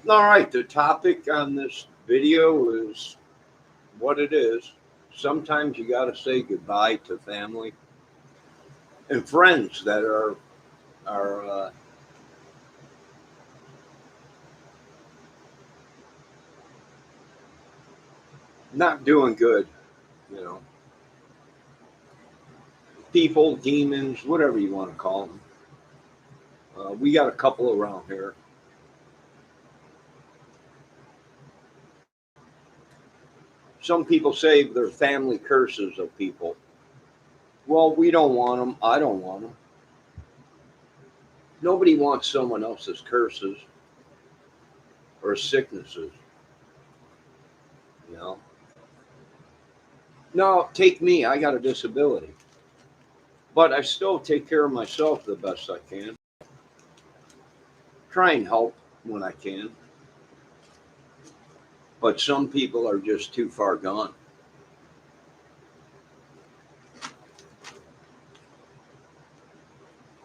All right, the topic on this video is what it is. Sometimes you got to say goodbye to family and friends that are not doing good. You know, people, demons, whatever you want to call them. We got a couple around here. Some people say they're family curses of people. Well, we don't want them. I don't want them. Nobody wants someone else's curses or sicknesses. You know. No, take me. I got a disability, but I still take care of myself the best I can. Try and help when I can. But some people are just too far gone.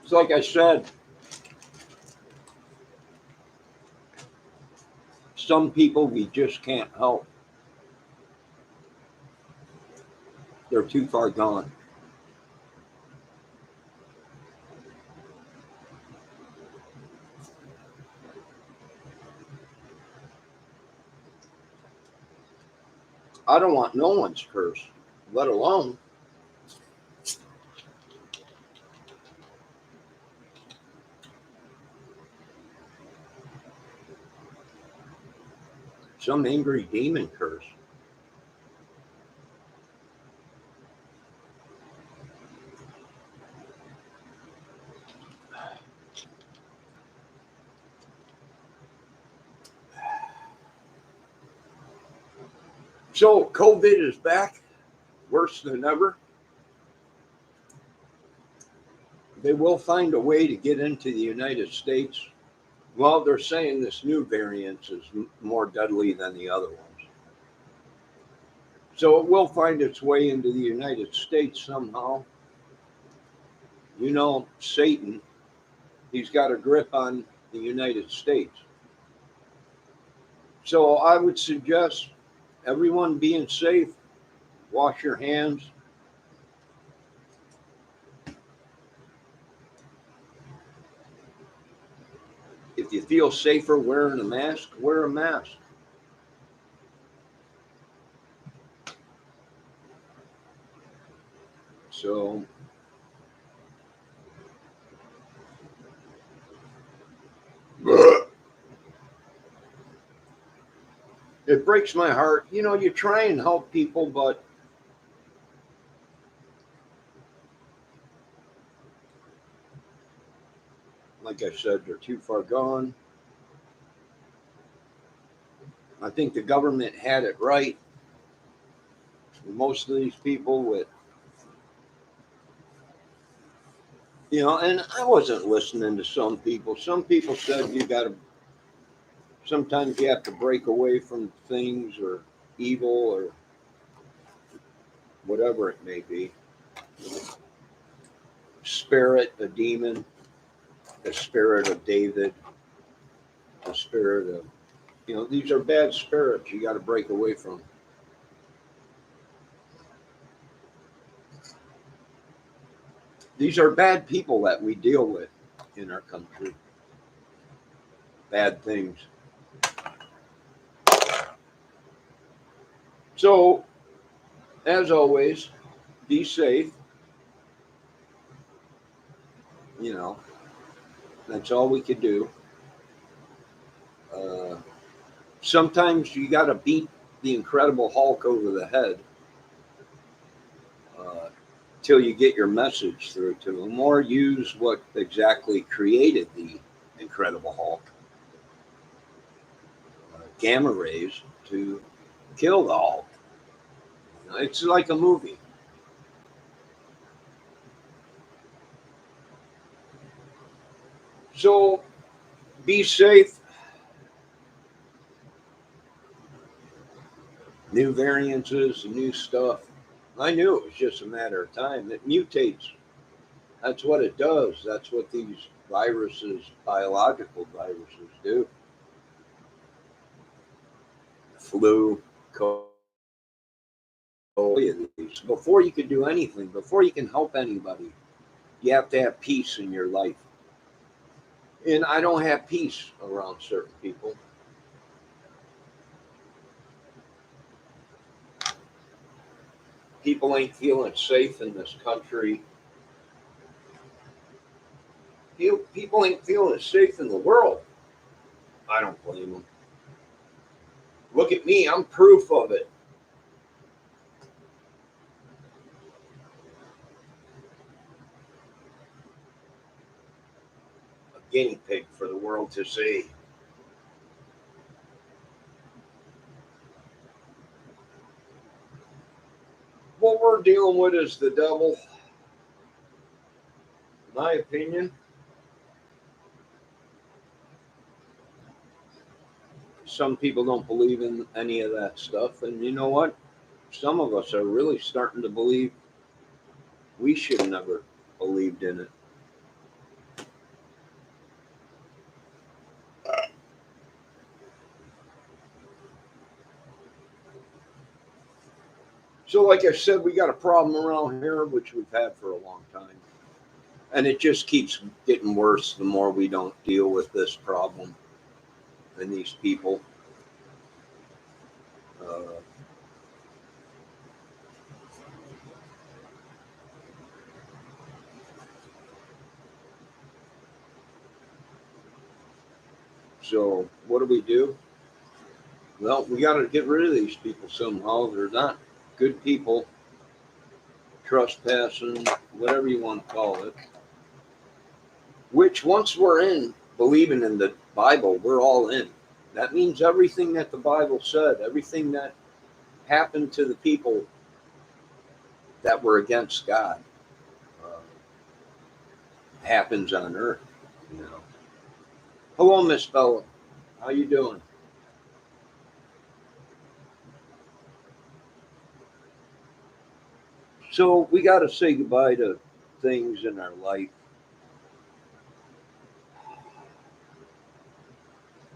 It's like I said, some people we just can't help. They're too far gone. I don't want no one's curse, let alone some angry demon curse. So COVID is back, worse than ever. They will find a way to get into the United States. Well, they're saying this new variant is more deadly than the other ones. So it will find its way into the United States somehow. You know, Satan, he's got a grip on the United States. So I would suggest everyone being safe, wash your hands. If you feel safer wearing a mask, wear a mask. So it breaks my heart. You know, you try and help people, but like I said, they're too far gone. I think the government had it right. Most of these people with, you know, and I wasn't listening to some people. Some people said you got to, sometimes you have to break away from things or evil or whatever it may be. Spirit, a demon, the spirit of David, the spirit of, you know, these are bad spirits you got to break away from. These are bad people that we deal with in our country. Bad things. So, as always, be safe. You know, that's all we could do. Sometimes you got to beat the Incredible Hulk over the head till you get your message through to him, or use what exactly created the Incredible Hulk, gamma rays, to kill the Hulk. You know, it's like a movie. So be safe. New variances, new stuff. I knew it was just a matter of time. It mutates. That's what it does. That's what these viruses, biological viruses, do. flu, COVID. Before you can do anything, before you can help anybody, you have to have peace in your life. And I don't have peace around certain people. People ain't feeling safe in this country. People ain't feeling safe in the world. I don't blame them. Look at me, I'm proof of it. A guinea pig for the world to see. What we're dealing with is the devil, in my opinion. Some people don't believe in any of that stuff. And you know what? Some of us are really starting to believe we should have never believed in it. So, like I said, we got a problem around here, which we've had for a long time. And it just keeps getting worse the more we don't deal with this problem and these people. Uh, so, what do we do? Well, we got to get rid of these people somehow. They're not good people, trespassing, whatever you want to call it. Which, once we're in believing in the Bible, we're all in. That means everything that the Bible said, everything that happened to the people that were against God, uh, happens on earth. You know. Hello, Miss Bella. How you doing? So we got to say goodbye to things in our life.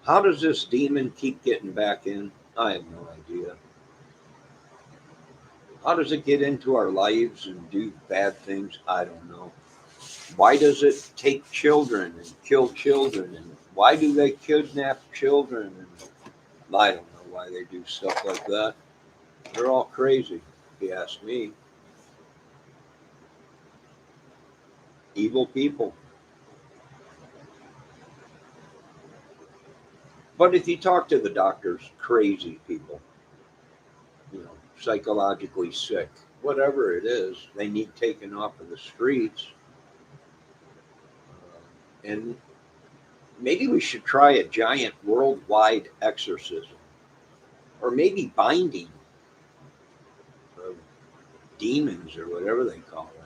How does this demon keep getting back in? I have no idea. How does it get into our lives and do bad things? I don't know. Why does it take children and kill children? And why do they kidnap children? And I don't know why they do stuff like that. They're all crazy, if you ask me. Evil people. But if you talk to the doctors, crazy people, psychologically sick, whatever it is, they need taken off of the streets. And maybe we should try a giant worldwide exorcism, or maybe binding of demons or whatever they call it.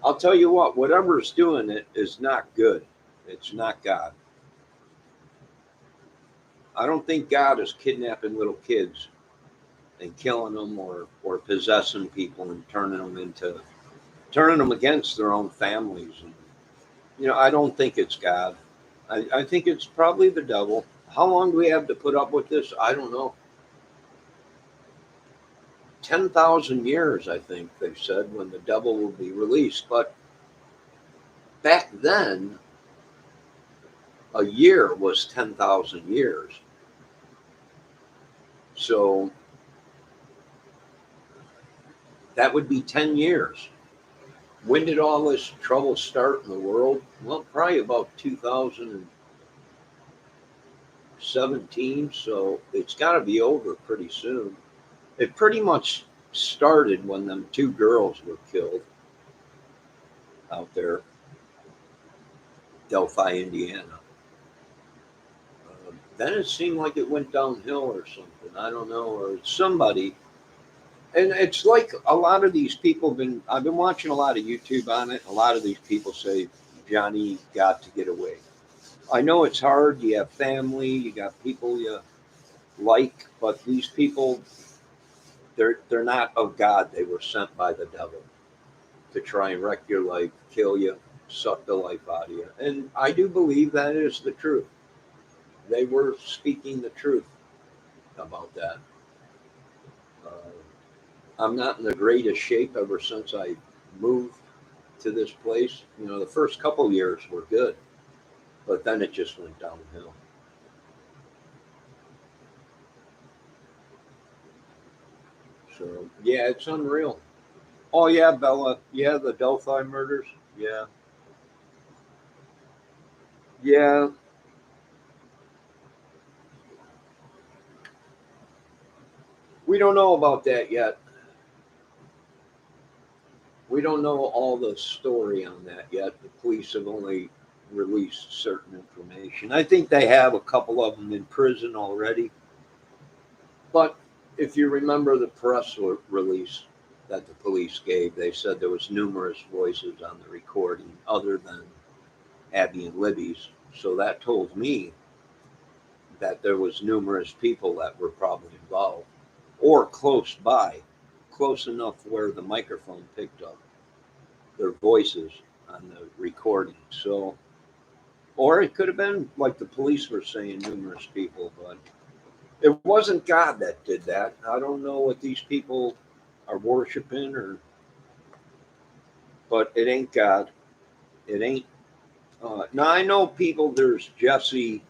I'll tell you what, whatever's doing it is not good. It's not God. I don't think God is kidnapping little kids and killing them, or possessing people and turning them against their own families. And I don't think it's God. I think it's probably the devil. How long do we have to put up with this? I don't know. 10,000 years, I think they said, when the devil will be released. But back then, a year was 10,000 years. So that would be 10 years. When did all this trouble start in the world? Well, probably about 2017. So it's got to be over pretty soon. It pretty much started when them two girls were killed out there, Delphi, Indiana. Then it seemed like it went downhill or something. I don't know, or somebody. And it's like a lot of these people have been. I've been watching a lot of YouTube on it. A lot of these people say Johnny got to get away. I know it's hard. You have family. You got people you like, but these people, they're not of God. They were sent by the devil to try and wreck your life, kill you, suck the life out of you. And I do believe that is the truth. They were speaking the truth. about that. Uh, I'm not in the greatest shape ever since I moved to this place. You know, the first couple years were good, but then it just went downhill. So yeah, it's unreal. Oh yeah, Bella. Yeah, the Delphi murders. Yeah, yeah. We don't know about that yet. We don't know all the story on that yet. The police have only released certain information. I think they have a couple of them in prison already. But if you remember the release that the police gave, they said there was numerous voices on the recording other than Abby and Libby's. So that told me that there was numerous people that were probably involved or close by, close enough where the microphone picked up their voices on the recording. So, or it could have been like the police were saying, numerous people, but it wasn't God that did that. I don't know what these people are worshiping, or, but it ain't God. It ain't. Now I know people. There's Jesse's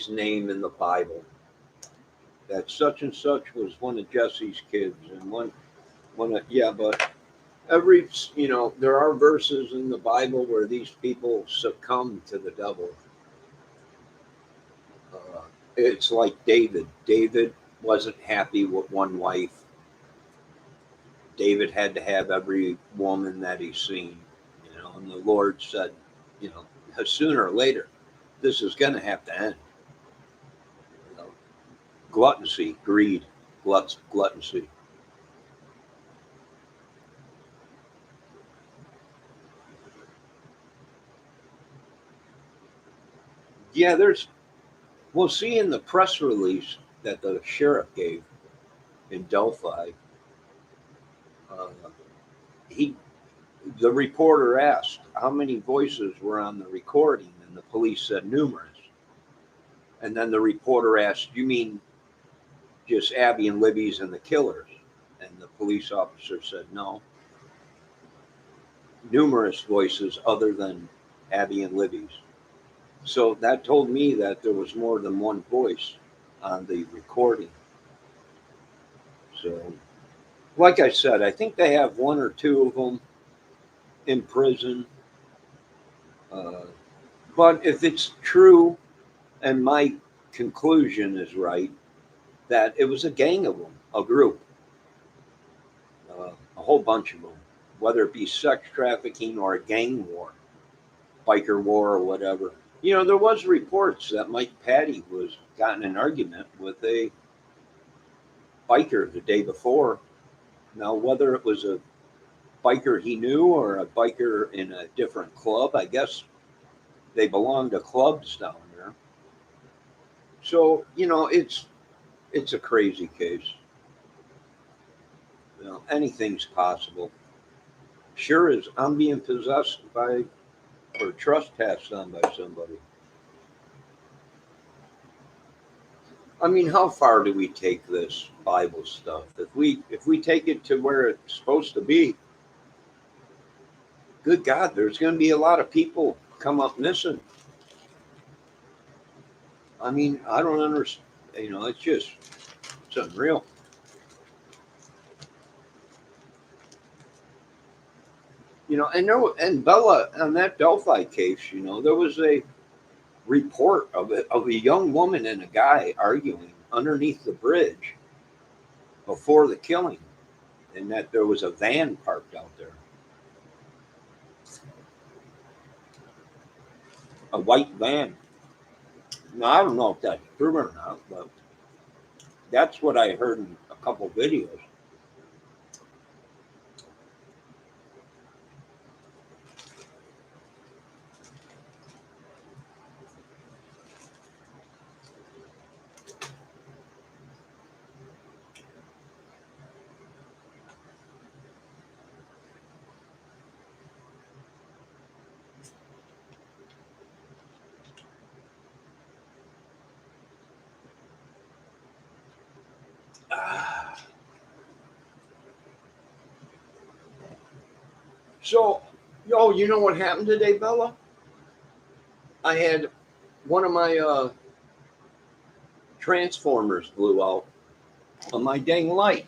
name in the Bible. That such and such was one of Jesse's kids, and one of, yeah, but every, there are verses in the Bible where these people succumb to the devil. It's like David. David wasn't happy with one wife. David had to have every woman that he seen, and the Lord said, you know, sooner or later, this is going to have to end. You know, gluttoncy, greed, gluttoncy. Yeah, we'll see in the press release that the sheriff gave in Delphi. Uh, he, the reporter asked how many voices were on the recording, and the police said numerous. And then the reporter asked, "You mean just Abby and Libby's and the killers?" And the police officer said, "No, numerous voices other than Abby and Libby's." So that told me that there was more than one voice on the recording. So, like I said, I think they have one or two of them in prison. Uh, but if it's true, and my conclusion is right, that it was a gang of them, a group, a whole bunch of them, whether it be sex trafficking or a gang war, biker war or whatever. There was reports that Mike Patty was got in an argument with a biker the day before. Now, whether it was a biker he knew or a biker in a different club, I guess they belong to clubs down there. So it's a crazy case. Anything's possible. Sure as I'm being possessed by or trespassed on by somebody. I mean, how far do we take this Bible stuff? If we take it to where it's supposed to be, good God, there's going to be a lot of people come up missing. I mean, I don't understand. It's unreal. And Bella on that Delphi case, there was a report of a young woman and a guy arguing underneath the bridge before the killing, and that there was a van parked out there, a white van. Now I don't know if that's true or not, but that's what I heard in a couple videos. So, you know what happened today, Bella? I had one of my transformers blew out on my dang light,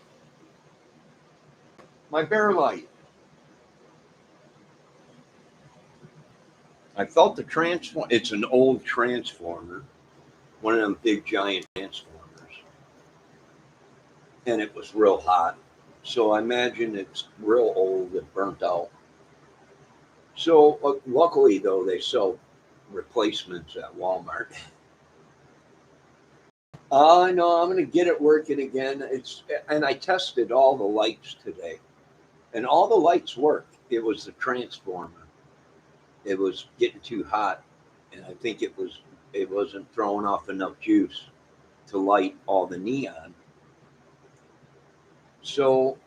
my bear light. I felt the transform. It's an old transformer, one of them big giant transformers, and it was real hot. So I imagine it's real old and burnt out. So luckily, though, they sell replacements at Walmart. I know I'm going to get it working again. And I tested all the lights today, and all the lights worked. It was the transformer. It was getting too hot, and I think it wasn't throwing off enough juice to light all the neon. So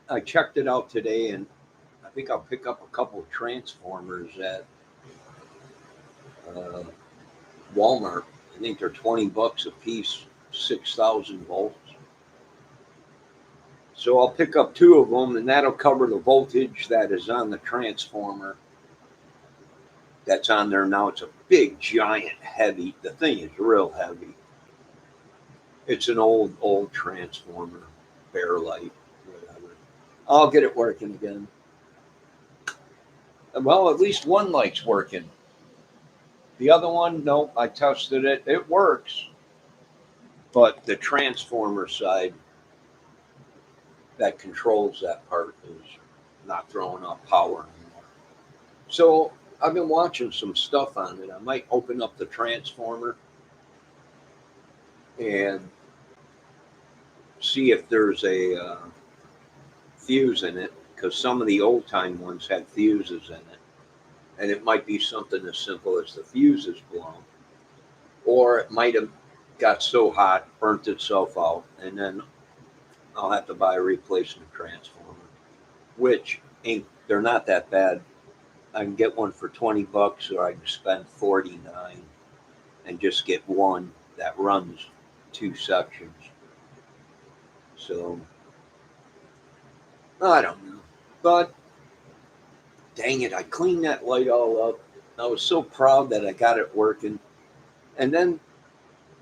I checked it out today, and I think I'll pick up a couple of transformers at uh, Walmart. I think they're $20 a piece, 6,000 volts. So I'll pick up two of them, and that'll cover the voltage that is on the transformer that's on there now. It's a big, giant, heavy. The thing is real heavy. It's an old transformer, bare light, whatever. I'll get it working again. Well, at least one light's working. The other one, nope, I tested it. It works. But the transformer side that controls that part is not throwing off power anymore. So I've been watching some stuff on it. I might open up the transformer and see if there's a fuse in it, because some of the old time ones had fuses in it. And it might be something as simple as the fuse is blown, or it might have got so hot, burnt itself out, and then I'll have to buy a replacement transformer, which ain't, they're not that bad. I can get one for $20, or I can spend 49 and just get one that runs two sections. So I don't know, but dang it, I cleaned that light all up. I was so proud that I got it working. And then,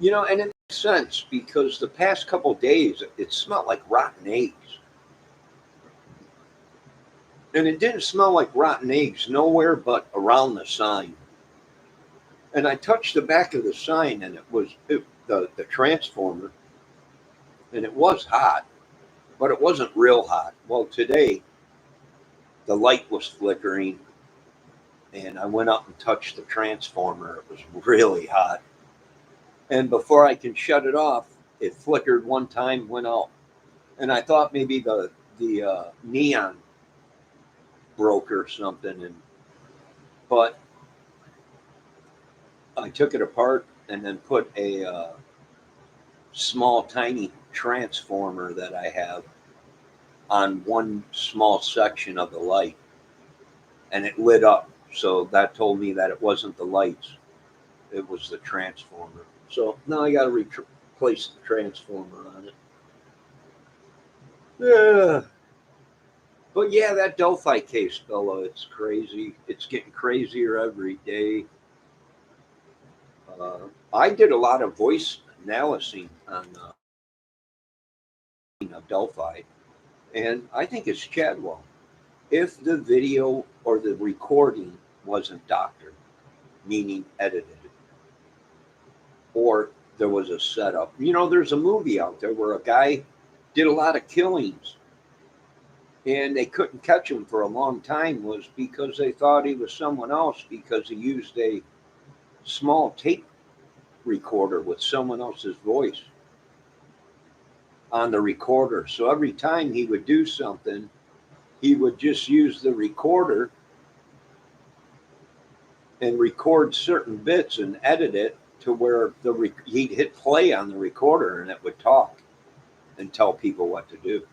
and it makes sense because the past couple of days it smelled like rotten eggs. And it didn't smell like rotten eggs nowhere but around the sign. And I touched the back of the sign, and the transformer, and it was hot, but it wasn't real hot. Well, today the light was flickering, and I went up and touched the transformer. It was really hot. And before I can shut it off, it flickered one time, went out. And I thought maybe the neon broke or something. But I took it apart and then put a small, tiny transformer that I have on one small section of the light, and it lit up. So that told me that it wasn't the lights, it was the transformer. So now I got to replace the transformer on it. Yeah. But yeah, that Delphi case, Bella, it's crazy. It's getting crazier every day. I did a lot of voice analysis on Delphi, and I think it's Chadwell. If the video or the recording wasn't doctored, meaning edited, or there was a setup. There's a movie out there where a guy did a lot of killings, and they couldn't catch him for a long time, was because they thought he was someone else because he used a small tape recorder with someone else's voice on the recorder. So every time he would do something, he would just use the recorder and record certain bits and edit it to where he'd hit play on the recorder and it would talk and tell people what to do.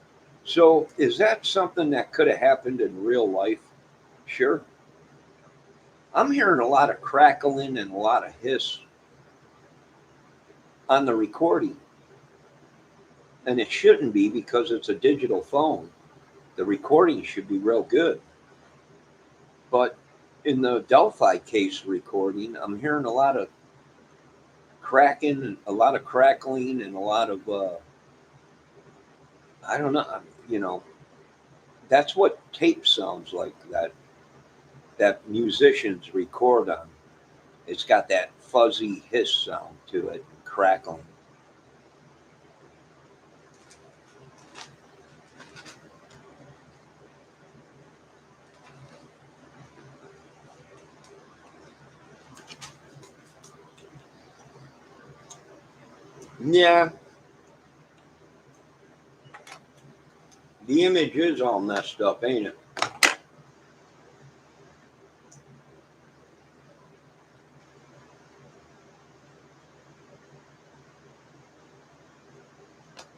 So is that something that could have happened in real life? Sure. I'm hearing a lot of crackling and a lot of hiss on the recording. And it shouldn't be because it's a digital phone. The recording should be real good. But in the Delphi case recording, I'm hearing a lot of cracking, and a lot of crackling, and a lot of I don't know. You know, that's what tape sounds like. That musicians record on. It's got that fuzzy hiss sound to it, crackling. Yeah, the image is all messed up, ain't it?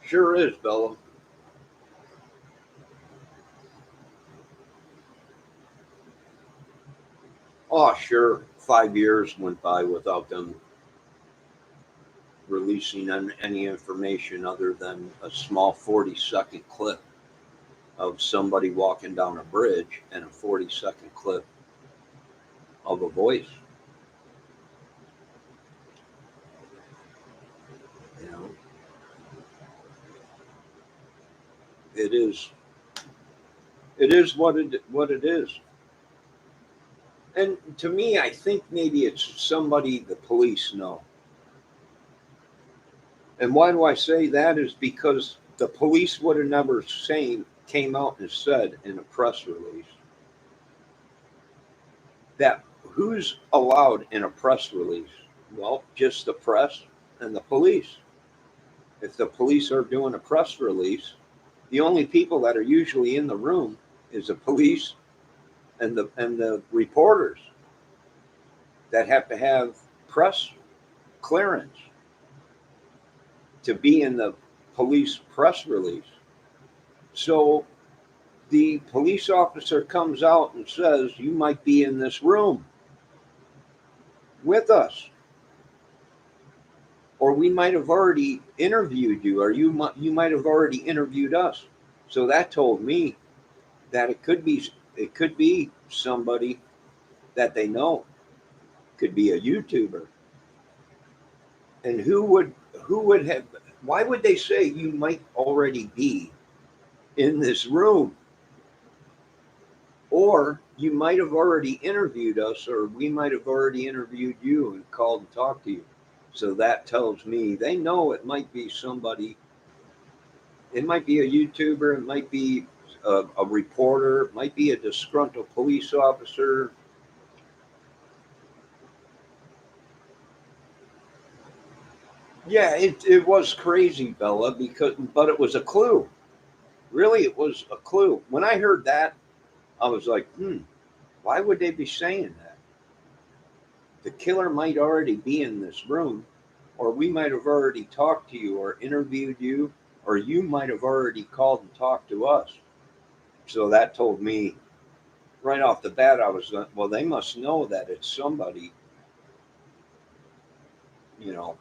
Sure is, Bella. Oh, sure. 5 years went by without them releasing any information other than a small 40-second clip of somebody walking down a bridge and a 40-second clip of a voice. You know, it is what it is. And to me, I think maybe it's somebody the police know. And why do I say that? Is because the police would have never came out and said in a press release that who's allowed in a press release? Well, just the press and the police. If the police are doing a press release, the only people that are usually in the room is the police and the reporters that have to have press clearance to be in the police press release. So the police officer comes out and says, "You might be in this room with us, or we might have already interviewed you, or you might have already interviewed us." So that told me that it could be somebody that they know, could be a YouTuber. And who would have? Why would they say you might already be in this room, or you might have already interviewed us, or we might have already interviewed you and called and talked to you? So that tells me they know it might be somebody. It might be a YouTuber. It might be a reporter. It might be a disgruntled police officer. Yeah, it was crazy, Bella, but it was a clue. Really, it was a clue. When I heard that, I was like, why would they be saying that? The killer might already be in this room, or we might have already talked to you or interviewed you, or you might have already called and talked to us. So that told me right off the bat, I was like, well, they must know that it's somebody, you know,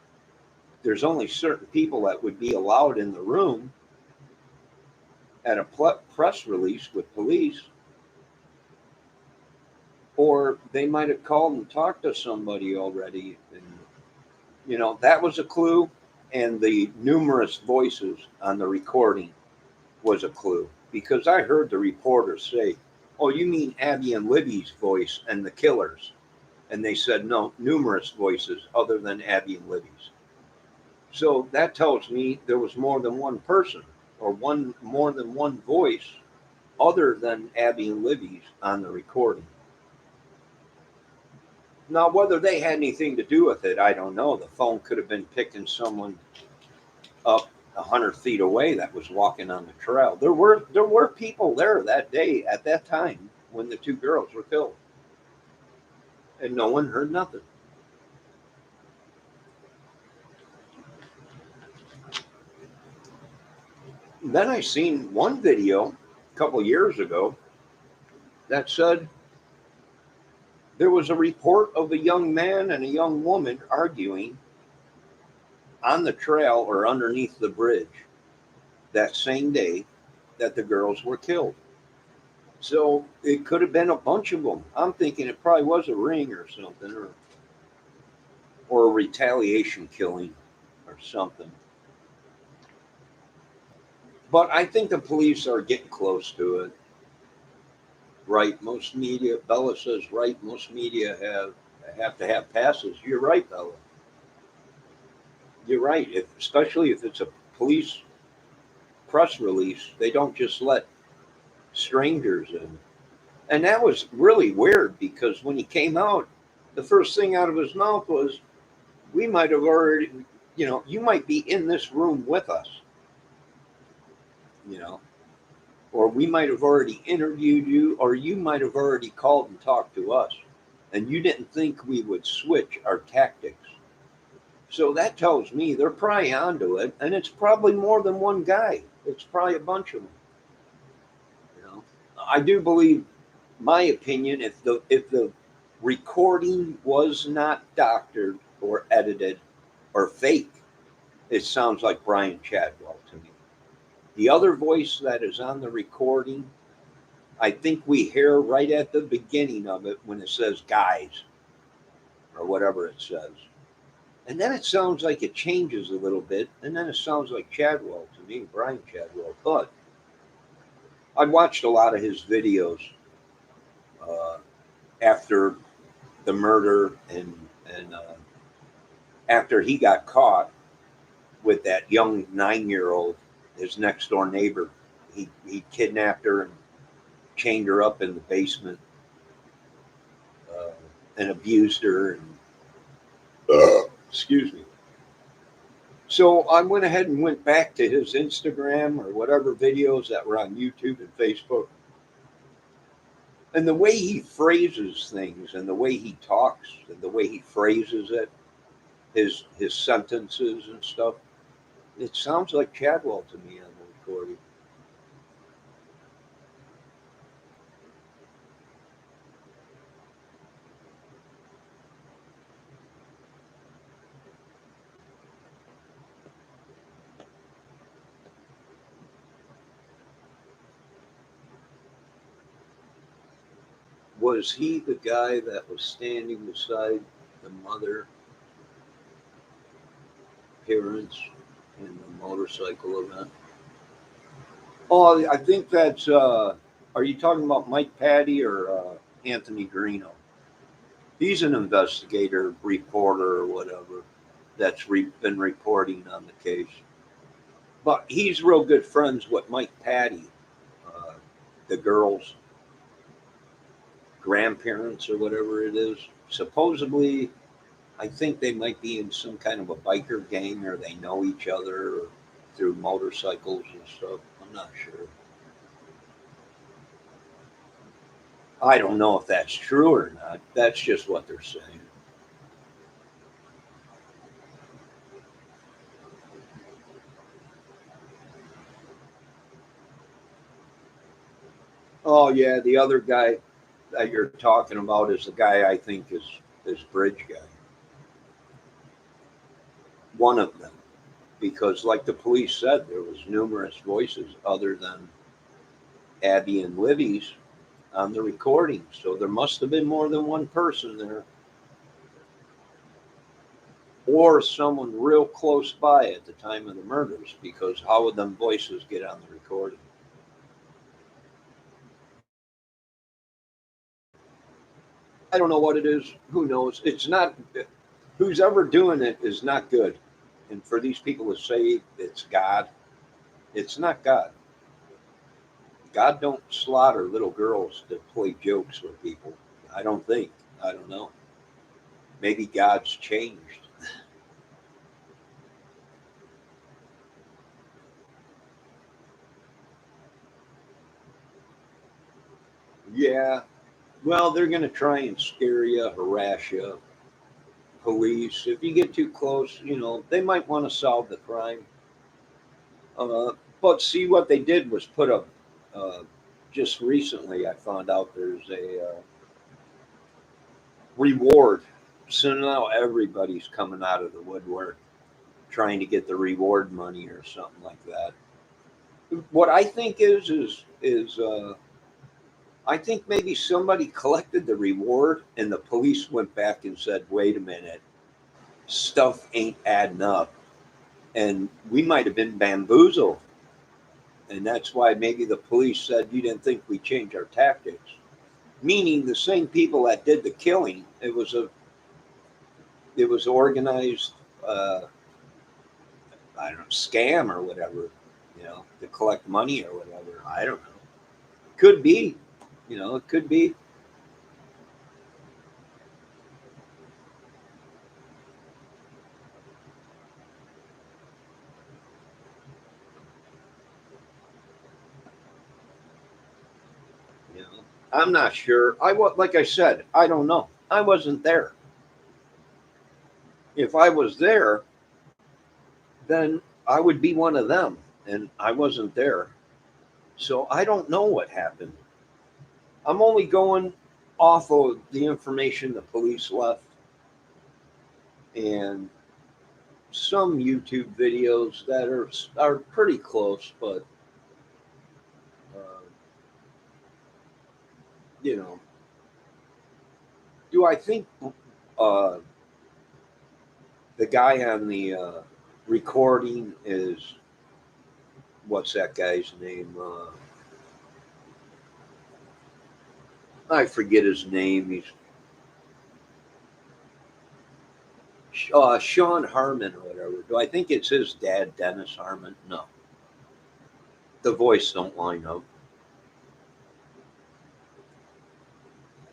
there's only certain people that would be allowed in the room at a press release with police, or they might have called and talked to somebody already. And, that was a clue. And the numerous voices on the recording was a clue because I heard the reporter say, "Oh, you mean Abby and Libby's voice and the killers?" And they said, "No, numerous voices other than Abby and Libby's." So that tells me there was more than one person, or more than one voice other than Abby and Libby's on the recording. Now, whether they had anything to do with it, I don't know. The phone could have been picking someone up 100 feet away that was walking on the trail. There were people there that day at that time when the two girls were killed, and no one heard nothing. Then I seen one video a couple years ago that said there was a report of a young man and a young woman arguing on the trail or underneath the bridge. that same day that the girls were killed. So it could have been a bunch of them. I'm thinking it probably was a ring or something, or a retaliation killing or something. But I think the police are getting close to it. Right, most media. Bella says right. Most media have to have passes. You're right, Bella. You're right. Especially if it's a police press release, they don't just let strangers in. And that was really weird because when he came out, the first thing out of his mouth was, "We might have already, you might be in this room with us, you know, or we might have already interviewed you, or you might have already called and talked to us, and you didn't think we would switch our tactics." So that tells me they're probably onto it, and it's probably more than one guy. It's probably a bunch of them. You know, I do believe, my opinion, if the recording was not doctored or edited or fake, it sounds like Brian Chadwell to me. The other voice that is on the recording, I think we hear right at the beginning of it when it says "guys" or whatever it says. And then it sounds like it changes a little bit, and then it sounds like Chadwell to me, Brian Chadwell. But I watched a lot of his videos uh, after the murder, and after he got caught with that young 9-year old, his next door neighbor. He kidnapped her and chained her up in the basement, uh, and abused her. And excuse me. So I went ahead and went back to his Instagram or whatever videos that were on YouTube and Facebook. And the way he phrases things and the way he talks and the way he phrases it, his sentences and stuff, it sounds like Chadwell to me on the recording. Was he the guy that was standing beside the mother parents in the motorcycle event? Oh, I think that's. Are you talking about Mike Patty or Anthony Greeno? He's an investigator, reporter, or whatever that's been reporting on the case. But he's real good friends with Mike Patty, uh, the girl's grandparents or whatever it is. Supposedly, I think they might be in some kind of a biker gang, or they know each other through motorcycles and stuff. I'm not sure. I don't know if that's true or not. That's just what they're saying. Oh yeah, the other guy that you're talking about is the guy I think is Bridge guy. One of them, because like the police said, there was numerous voices other than Abby and Libby's on the recording. So there must have been more than one person there, or someone real close by at the time of the murders, because how would them voices get on the recording? I don't know what it is. Who knows? It's not. Who's ever doing it is not good. And for these people to say it's God, it's not God. God don't slaughter little girls to play jokes with people. I don't think. I don't know. Maybe God's changed. Yeah. Well, they're going to try and scare you, harass you. Police, if you get too close, they might want to solve the crime. But see, what they did was put up, uh, just recently, I found out there's a reward. So now everybody's coming out of the woodwork trying to get the reward money or something like that. What I think is I think maybe somebody collected the reward and the police went back and said, wait a minute, stuff ain't adding up. And we might have been bamboozled. And that's why maybe the police said, you didn't think we change our tactics. Meaning the same people that did the killing, it was organized, uh, I don't know, scam or whatever, to collect money or whatever. I don't know. Could be, it could be. You know, I'm not sure. Like I said, I don't know. I wasn't there. If I was there, then I would be one of them, and I wasn't there, so I don't know what happened. I'm only going off of the information the police left and some YouTube videos that are pretty close, but uh, you know, do I think uh, the guy on the recording is what's that guy's name? I forget his name. He's Sean Harmon or whatever. Do I think it's his dad, Dennis Harmon? No, the voice don't line up.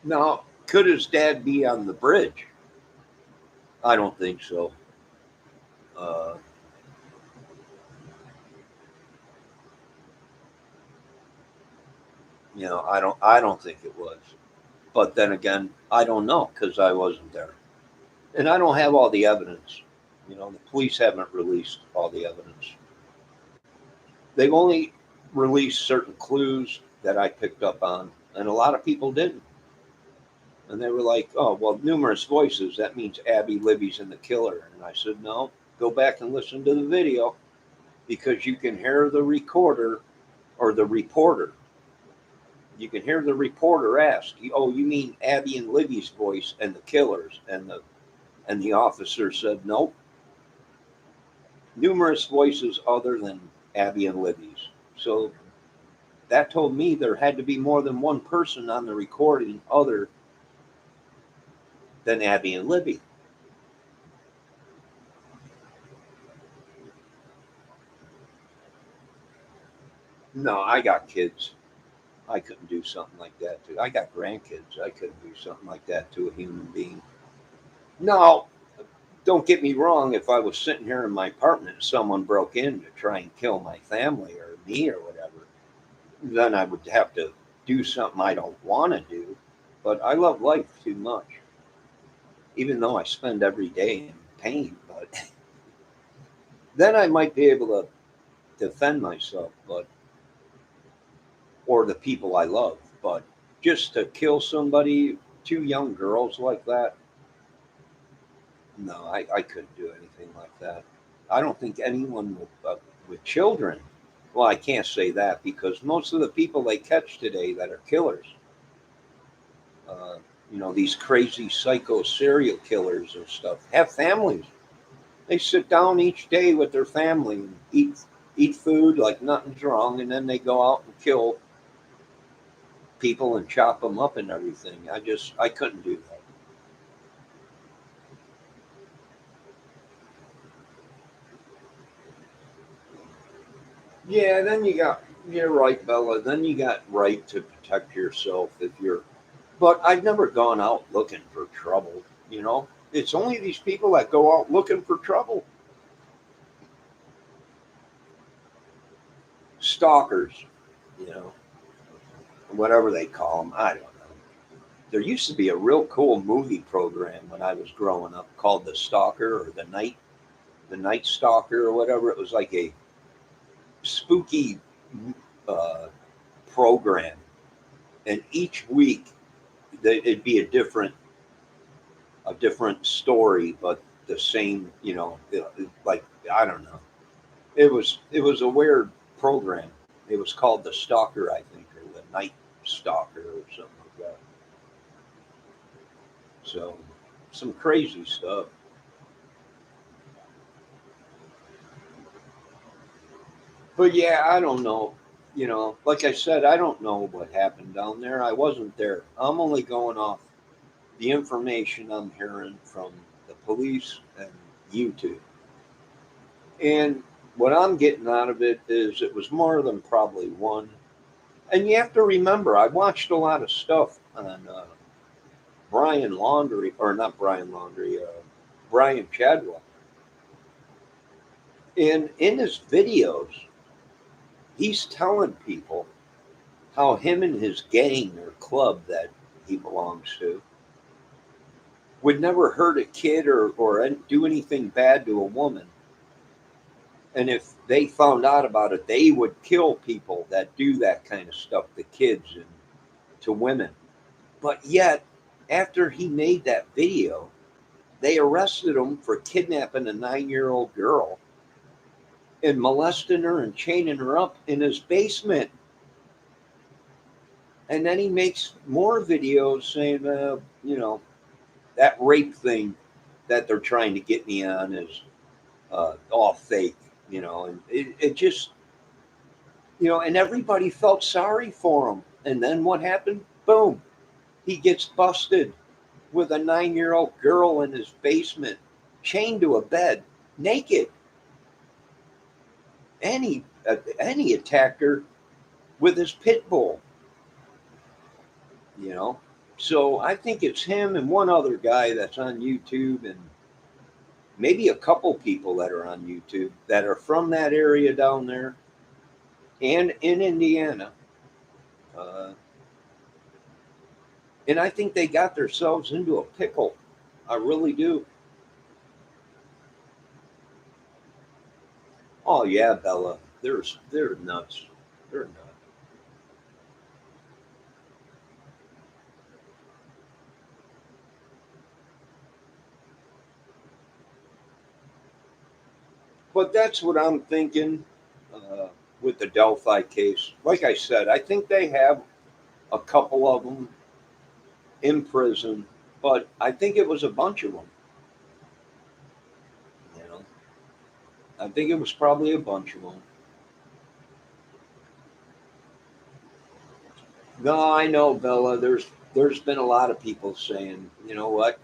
Now, could his dad be on the bridge? I don't think so. Uh, I don't think it was. But then again, I don't know because I wasn't there, and I don't have all the evidence. The police haven't released all the evidence. They've only released certain clues that I picked up on, and a lot of people didn't. And they were like, "Oh, well, numerous voices. That means Abby Libby's in the killer." And I said, "No, go back and listen to the video because you can hear the recorder or the reporter. You can hear the reporter ask, "Oh, you mean Abby and Libby's voice and the killers?" And the officer said, "Nope, numerous voices other than Abby and Libby's." So that told me there had to be more than one person on the recording other than Abby and Libby. No, I got kids. I couldn't do something like that to. I got grandkids. I couldn't do something like that to a human being. No, don't get me wrong. If I was sitting here in my apartment and someone broke in to try and kill my family or me or whatever, then I would have to do something I don't want to do. But I love life too much, even though I spend every day in pain. But then I might be able to defend myself, but or the people I love. But just to kill somebody, two young girls like that, no, I couldn't do anything like that. I don't think anyone with children. Well, I can't say that because most of the people they catch today that are killers, uh, these crazy psycho serial killers and stuff, have families. They sit down each day with their family and eat food like nothing's wrong, and then they go out and kill people and chop them up and everything. I couldn't do that. Yeah, then you're right, Bella. Then you got right to protect yourself if you're. But I've never gone out looking for trouble. It's only these people that go out looking for trouble. Stalkers, you know, whatever they call them. I don't know. There used to be a real cool movie program when I was growing up called The Stalker or the Night Stalker or whatever. It was like a spooky uh, program, and each week it'd be a different story, but the same. Like I don't know. It was a weird program. It was called The Stalker, I think, or The Night Stalker or something like that. So, some crazy stuff. But yeah, I don't know. Like I said, I don't know what happened down there. I wasn't there. I'm only going off the information I'm hearing from the police and YouTube. And what I'm getting out of it is it was more than probably one. And you have to remember, I watched a lot of stuff on Brian Laundrie, or not Brian Laundrie, Brian Chadwell. And in his videos, he's telling people how him and his gang or club that he belongs to would never hurt a kid or do anything bad to a woman. And if they found out about it, they would kill people that do that kind of stuff to kids and to women. But yet, after he made that video, they arrested him for kidnapping a 9-year-old girl and molesting her and chaining her up in his basement. And then he makes more videos saying, that rape thing that they're trying to get me on is all fake, and it just, and everybody felt sorry for him. And then what happened? Boom, he gets busted with a 9-year-old girl in his basement, chained to a bed, naked. And he attacked her with his pit bull, you know. So I think it's him and one other guy that's on YouTube, and maybe a couple people that are on YouTube that are from that area down there and in Indiana. Uh, and I think they got themselves into a pickle. I really do. Oh yeah, Bella. They're nuts. They're nuts. But that's what I'm thinking uh, with the Delphi case. Like I said, I think they have a couple of them in prison, but I think it was a bunch of them. You know, I think it was probably a bunch of them. No, I know, Bella. There's been a lot of people saying, you know what,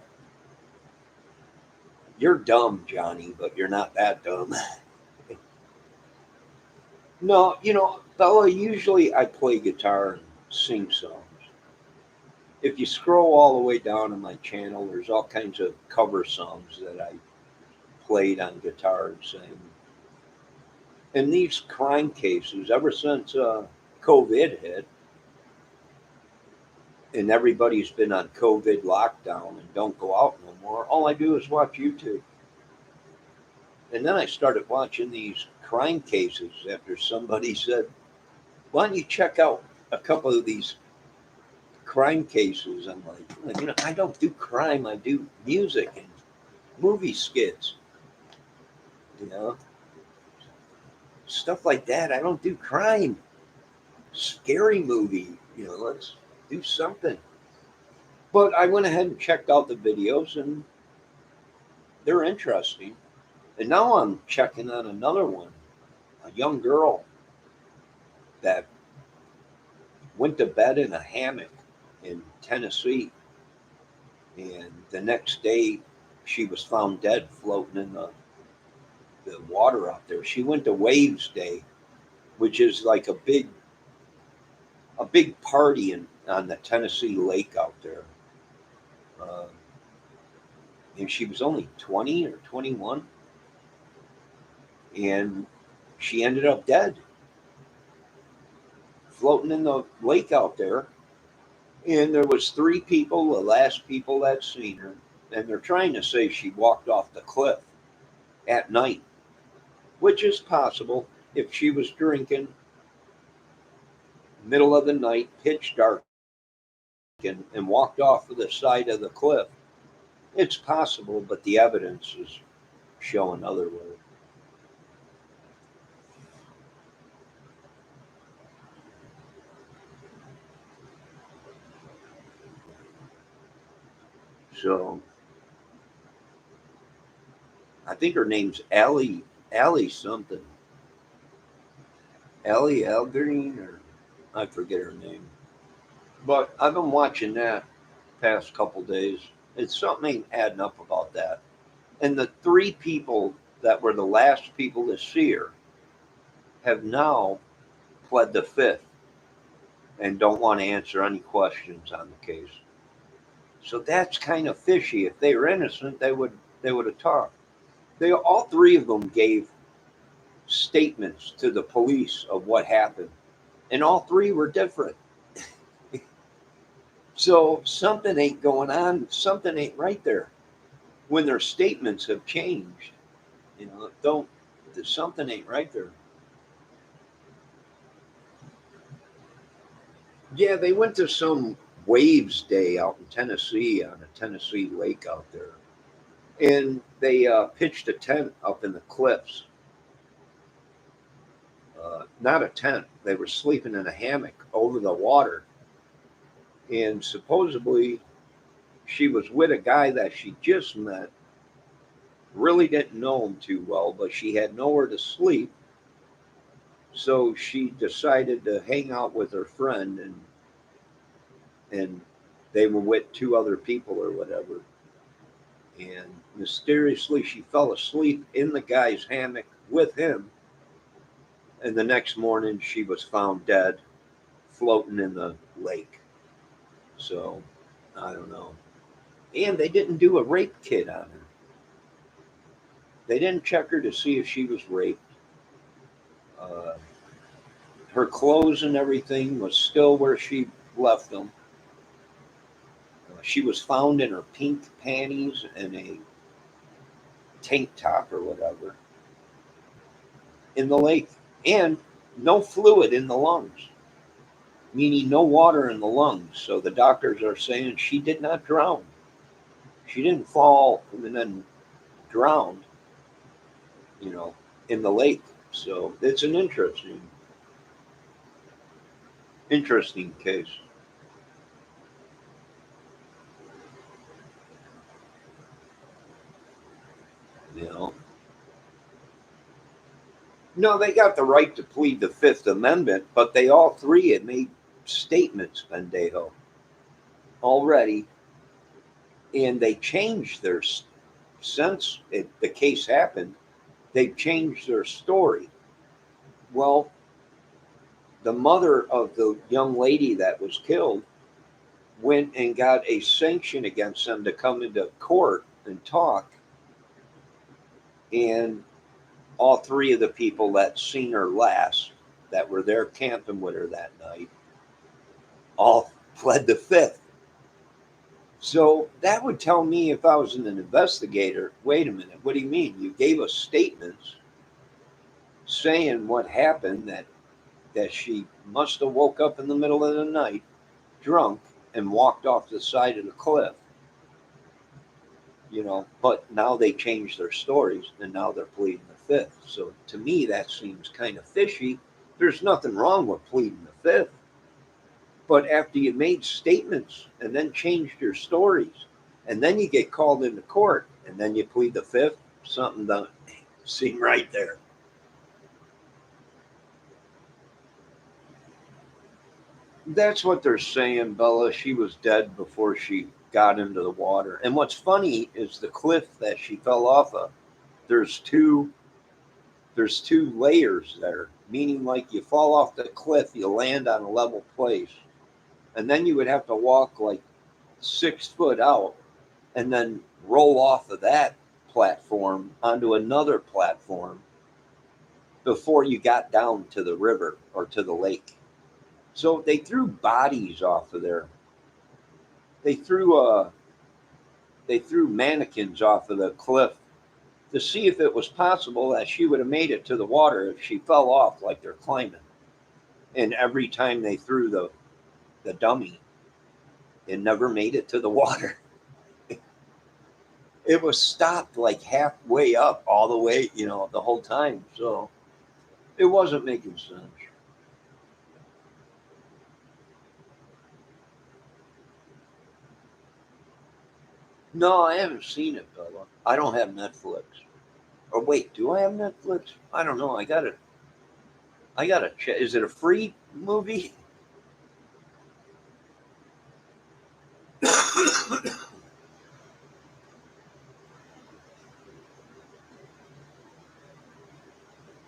you're dumb, Johnny, but you're not that dumb. No, Bella. Usually I play guitar and sing songs. If you scroll all the way down on my channel, there's all kinds of cover songs that I played on guitar and sang. And these crime cases, ever since COVID hit, and everybody's been on COVID lockdown and don't go out no more, all I do is watch YouTube. And then I started watching these crime cases after somebody said, why don't you check out a couple of these crime cases? I'm like, well, I don't do crime, I do music and movie skits, you know, stuff like that. I don't do crime. Scary movie, let's do something. But I went ahead and checked out the videos, and they're interesting. And now I'm checking on another one, a young girl that went to bed in a hammock in Tennessee. And the next day, she was found dead floating in the water out there. She went to Waves Day, which is like a big party on the Tennessee lake out there. Uh, and she was only 20 or 21, and she ended up dead, floating in the lake out there. And there was three people, the last people that seen her, and they're trying to say she walked off the cliff at night, which is possible if she was drinking, middle of the night, pitch dark, and walked off of the side of the cliff. It's possible, but the evidence is showing otherwise. So I think her name's Allie something. Allie Algreen, or I forget her name. But I've been watching that past couple days. It's something ain't adding up about that. And the three people that were the last people to see her have now pled the fifth and don't want to answer any questions on the case. So that's kind of fishy. If they were innocent, they would have talked. They all three of them gave statements to the police of what happened, and all three were different. So something ain't going on. Something ain't right there. When their statements have changed, don't. Something ain't right there. Yeah, they went to some waves day out in Tennessee on a Tennessee lake out there, and they pitched a tent up in the cliffs. Not a tent. They were sleeping in a hammock over the water, and supposedly she was with a guy that she just met. Really didn't know him too well, but she had nowhere to sleep, so she decided to hang out with her friend, and they were with two other people or whatever. And mysteriously, she fell asleep in the guy's hammock with him. And the next morning, she was found dead, floating in the lake. So, I don't know. And they didn't do a rape kit on her. They didn't check her to see if she was raped. Uh, Her clothes and everything was still where she left them. She was found in her pink panties and a tank top or whatever in the lake, and no fluid in the lungs, meaning no water in the lungs. So the doctors are saying she did not drown. She didn't fall and then drown, you know, in the lake. So it's an interesting case. You know, no, they got the right to plead the Fifth Amendment, but they all three had made statements, Bendejo, already, and they changed their since the case happened. They've changed their story. Well, the mother of the young lady that was killed went and got a sanction against them to come into court and talk. And all three of the people that seen her last, that were there camping with her that night, all pled the fifth. So that would tell me, if I was an investigator, wait a minute, what do you mean? You gave us statements saying what happened, that she must have woke up in the middle of the night drunk and walked off the side of the cliff, but now they changed their stories and now they're pleading the fifth. So to me, that seems kind of fishy. There's nothing wrong with pleading the fifth, but after you made statements and then changed your stories and then you get called into court and then you plead the fifth, something doesn't seem right there. That's what they're saying, Bella. She was dead before she got into the water. And what's funny is the cliff that she fell off of. There's two there's two layers there, meaning like you fall off the cliff, you land on a level place, and then you would have to walk like 6 foot out and then roll off of that platform onto another platform before you got down to the river or to the lake. So they threw bodies off of there. They threw they threw mannequins off of the cliff to see if it was possible that she would have made it to the water if she fell off like they're climbing. And every time they threw the dummy, it never made it to the water. It was stopped like halfway up all the way, the whole time. So it wasn't making sense. No, I haven't seen it, Bella. I don't have Netflix. Or wait, do I have Netflix? I don't know. I gotta check. Is it a free movie?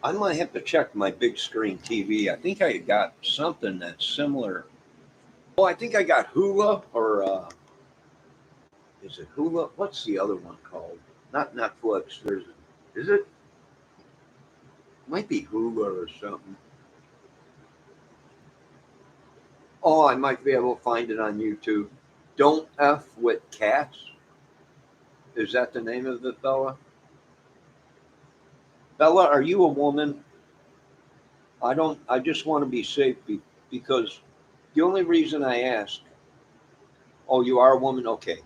I might have to check my big screen TV. I think I got something that's similar. Oh, I think I got Hula or is it Hula? What's the other one called? Not Netflix. Is it? Might be Hula or something. Oh, I might be able to find it on YouTube. Don't F with Cats. Is that the name of it, Bella? Bella, are you a woman? I don't. I just want to be safe because the only reason I ask. Oh, you are a woman? Okay.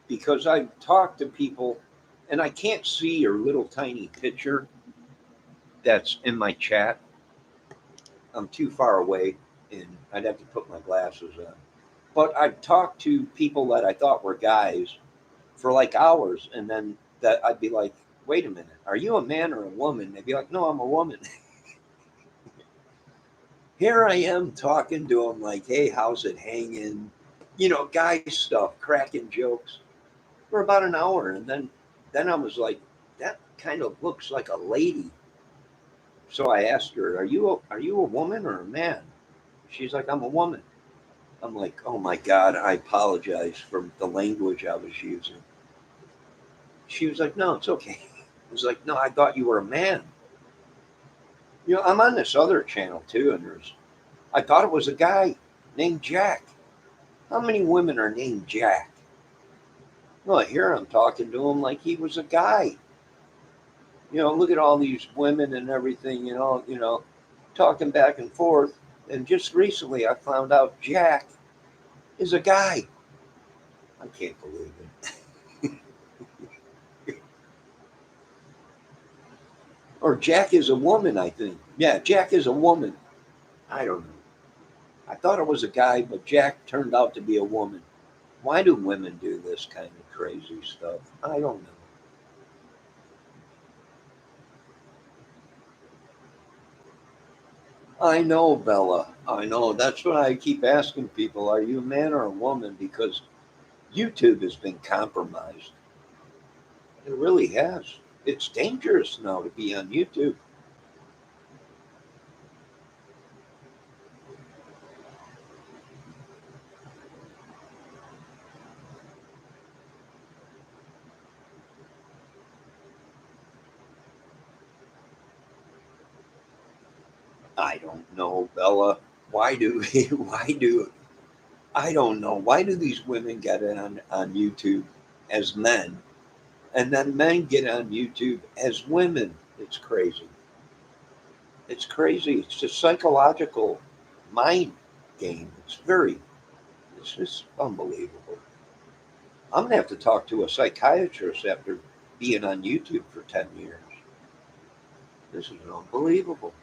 Because I talk to people and I can't see your little tiny picture that's in my chat. I'm too far away and I'd have to put my glasses on. But I've talked to people that I thought were guys for like hours. And then that I'd be like, wait a minute, are you a man or a woman? They'd be like, no, I'm a woman. Here I am talking to them like, hey, how's it hanging? Guy stuff, cracking jokes for about an hour. And then I was like, that kind of looks like a lady. So I asked her, are you a woman or a man? She's like, I'm a woman. I'm like, oh my God, I apologize for the language I was using. She was like, no, it's okay. I was like, no, I thought you were a man. I'm on this other channel too, and I thought it was a guy named Jack. How many women are named Jack? Well, here I'm talking to him like he was a guy. Look at all these women and everything, talking back and forth. And just recently I found out Jack is a guy. I can't believe it. Or Jack is a woman, I think. Yeah, Jack is a woman. I don't know. I thought it was a guy, but Jack turned out to be a woman. Why do women do this kind of crazy stuff? I don't know. I know, Bella. I know. That's what I keep asking people. Are you a man or a woman? Because YouTube has been compromised. It really has. It's dangerous now to be on YouTube. I don't know, Bella. Why do why do I don't know. Why do these women get on YouTube as men and then men get on YouTube as women? It's crazy. It's crazy. It's a psychological mind game. It's just unbelievable. I'm gonna have to talk to a psychiatrist after being on YouTube for 10 years. This is unbelievable.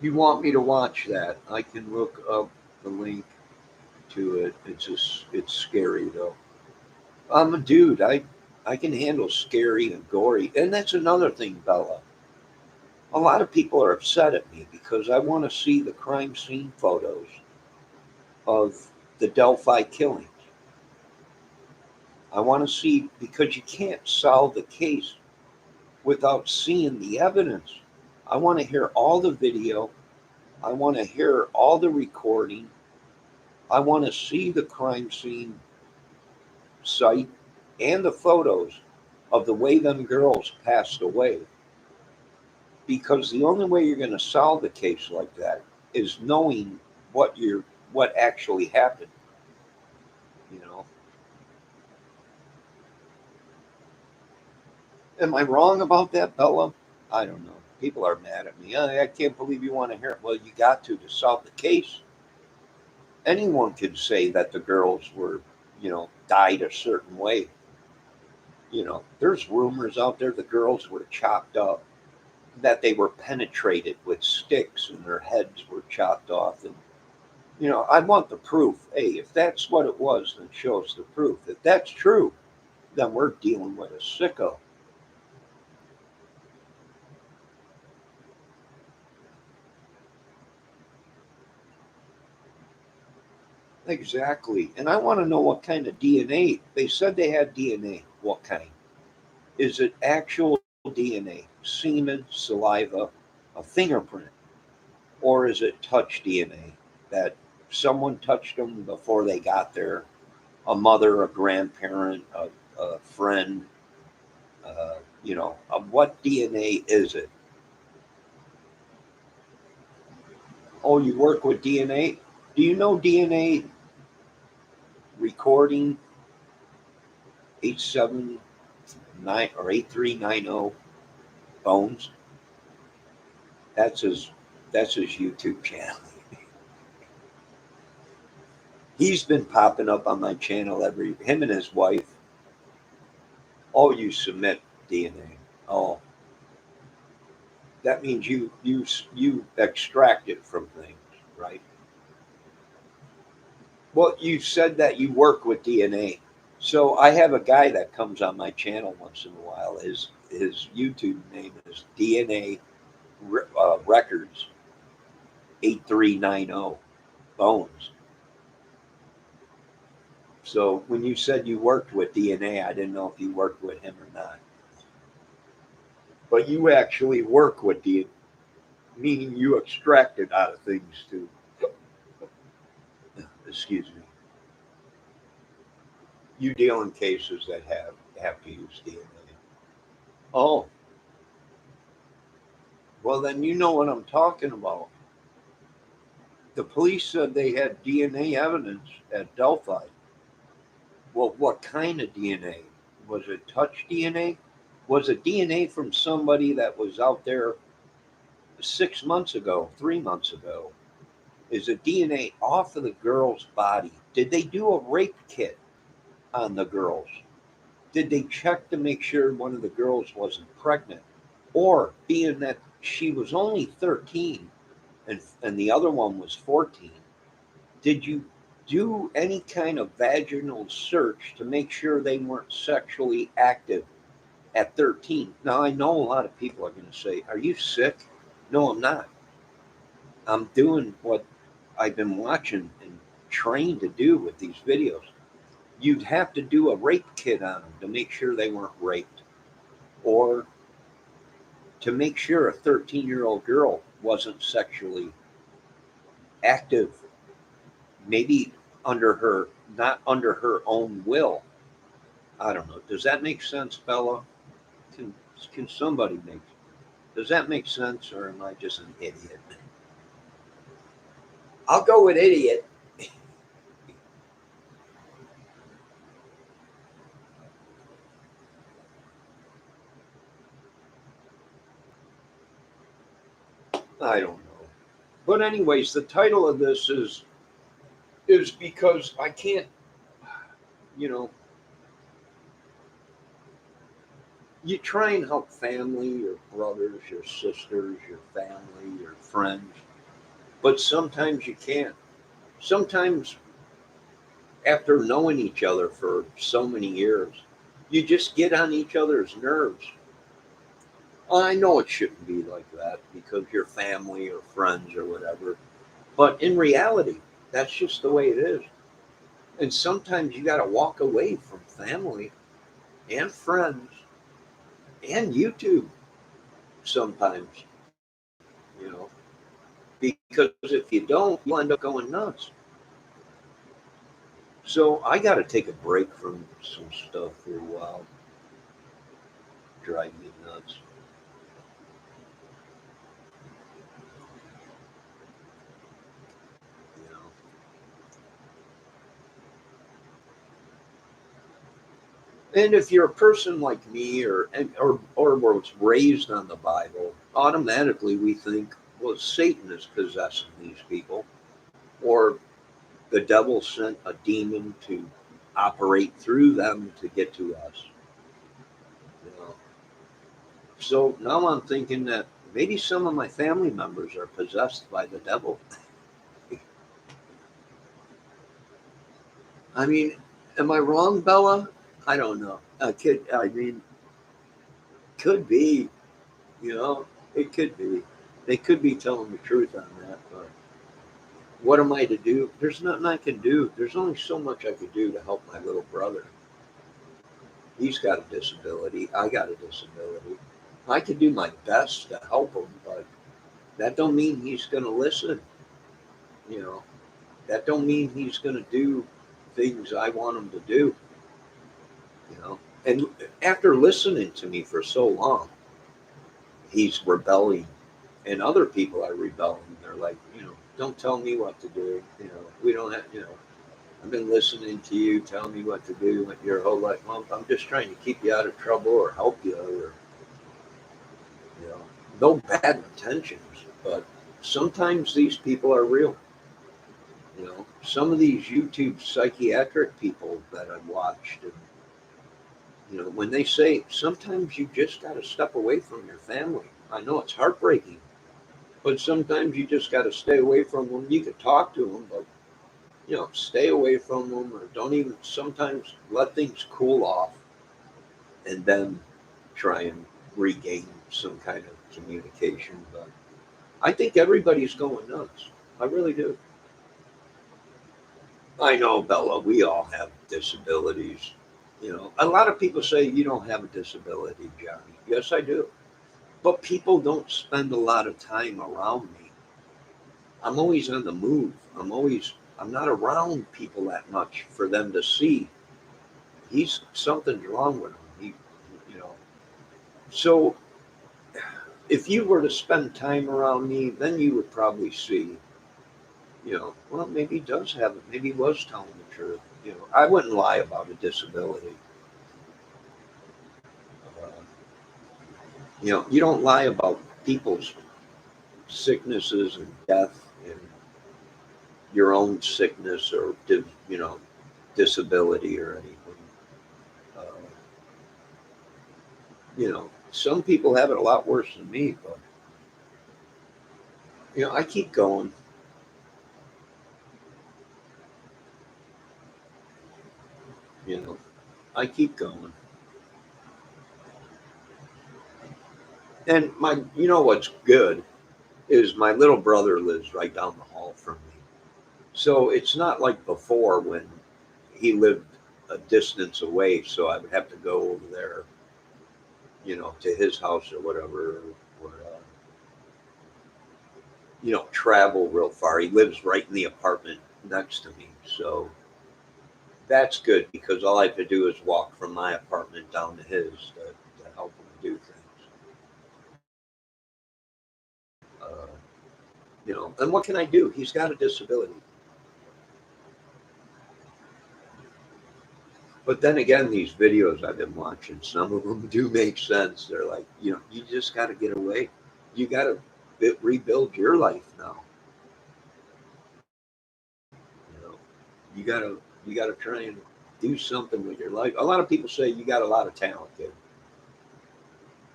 You want me to watch that? I can look up the link to it. It's scary though. I'm a dude. I can handle scary and gory. And that's another thing, Bella. A lot of people are upset at me because I want to see the crime scene photos of the Delphi killings. I want to see because you can't solve the case without seeing the evidence. I want to hear all the video. I want to hear all the recording. I want to see the crime scene site and the photos of the way them girls passed away. Because the only way you're going to solve a case like that is knowing what actually happened. You know, am I wrong about that, Bella? I don't know. People are mad at me. I can't believe you want to hear it. Well, you got to solve the case. Anyone can say that the girls were, died a certain way. There's rumors out there the girls were chopped up, that they were penetrated with sticks and their heads were chopped off. And I want the proof. Hey, if that's what it was, then show us the proof. If that's true, then we're dealing with a sicko. Exactly. And I want to know what kind of DNA. They said they had DNA. What kind? Is it actual DNA, semen, saliva, a fingerprint? Or is it touch DNA that someone touched them before they got there? A mother, a grandparent, a friend, what DNA is it? Oh, you work with DNA? Do you know DNA recording 879 or 8390 bones? That's his that's his YouTube channel. He's been popping up on my channel every him and his wife. Oh, you submit DNA. Oh, that means you extract it from things, right? Well, you said that you work with DNA. So I have a guy that comes on my channel once in a while. His YouTube name is DNA Records 8390 Bones. So when you said you worked with DNA, I didn't know if you worked with him or not. But you actually work with DNA, meaning you extract it out of things too. Excuse me. You deal in cases that have to use DNA. Oh, well then you know what I'm talking about. The police said they had DNA evidence at Delphi. Well, what kind of DNA? Was it touch DNA? Was it DNA from somebody that was out there 6 months ago, 3 months ago? Is it DNA off of the girl's body? Did they do a rape kit on the girls? Did they check to make sure one of the girls wasn't pregnant? Or being that she was only 13 and the other one was 14, did you do any kind of vaginal search to make sure they weren't sexually active at 13? Now, I know a lot of people are going to say, are you sick? No, I'm not. I'm doing what I've been watching and trained to do with these videos. You'd have to do a rape kit on them to make sure they weren't raped, or to make sure a 13-year-old girl wasn't sexually active, maybe under her, not under her own will. I don't know. Does that make sense, Bella? Can, can somebody make Does that make sense, or am I just an idiot? I'll go with idiot. I don't know. But anyways, the title of this is because I can't, you know, you try and help family, your brothers, your sisters, your family, your friends, but sometimes you can't. Sometimes after knowing each other for so many years, you just get on each other's nerves. I know it shouldn't be like that because you're family or friends or whatever, but in reality, that's just the way it is. And sometimes you got to walk away from family and friends and YouTube sometimes, you know, because if you don't, you'll end up going nuts. So I got to take a break from some stuff for a while, drive me nuts. You know. And if you're a person like me, or was raised on the Bible, automatically we think, well, Satan is possessing these people, or the devil sent a demon to operate through them to get to us. You know? So now I'm thinking that maybe some of my family members are possessed by the devil. I mean, am I wrong, Bella? I don't know. I mean, could be, you know, it could be. They could be telling the truth on that, but what am I to do? There's nothing I can do. There's only so much I could do to help my little brother. He's got a disability. I got a disability. I can do my best to help him, but that don't mean he's going to listen. You know, that don't mean he's going to do things I want him to do. You know, and after listening to me for so long, he's rebelling, and other people are rebelling. They're like, don't tell me what to do. We don't have. I've been listening to you tell me what to do your whole life. Well, I'm just trying to keep you out of trouble or help you, or you know, no bad intentions, but sometimes these people are real. Some of these YouTube psychiatric people that I've watched, and when they say sometimes you just got to step away from your family. I know it's heartbreaking, but sometimes you just got to stay away from them. You can talk to them, but stay away from them, or don't even. Sometimes let things cool off, and then try and regain some kind of communication. But I think everybody's going nuts. I really do. I know, Bella, we all have disabilities. A lot of people say you don't have a disability, Johnny. Yes, I do. But people don't spend a lot of time around me. I'm always on the move. I'm not around people that much for them to see. Something's wrong with him. You know. So if you were to spend time around me, then you would probably see, well, maybe he does have it. Maybe he was telling the truth. I wouldn't lie about a disability. Uh, you don't lie about people's sicknesses and death and your own sickness or disability or anything. Uh, some people have it a lot worse than me, but I keep going. You know, I keep going. And what's good is my little brother lives right down the hall from me. So it's not like before when he lived a distance away. So I would have to go over there, to his house or whatever, or travel real far. He lives right in the apartment next to me. So that's good because all I have to do is walk from my apartment down to his to help him do things. Uh, and what can I do? He's got a disability. But then again, these videos I've been watching, some of them do make sense. They're like, you just got to get away. You got to rebuild your life now. You know, you got to try and do something with your life. A lot of people say you got a lot of talent, kid,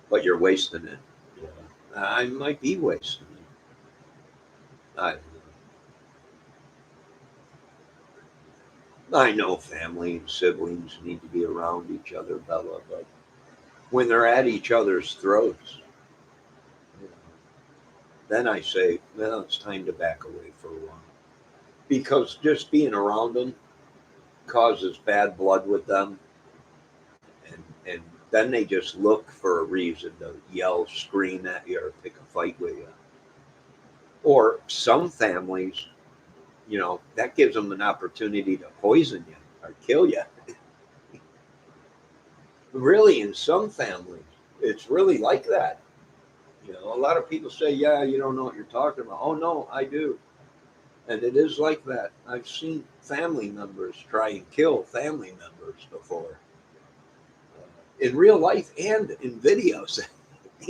but you're wasting it. I might be wasting it. I know family and siblings need to be around each other, Bella, but when they're at each other's throats, you know, then I say, well, it's time to back away for a while. Because just being around them causes bad blood with them, and then they just look for a reason to yell, scream at you, or pick a fight with you. Or some families, that gives them an opportunity to poison you or kill you. Really, in some families, it's really like that. A lot of people say, yeah, you don't know what you're talking about. Oh, no, I do. And it is like that. I've seen family members try and kill family members before, in real life and in videos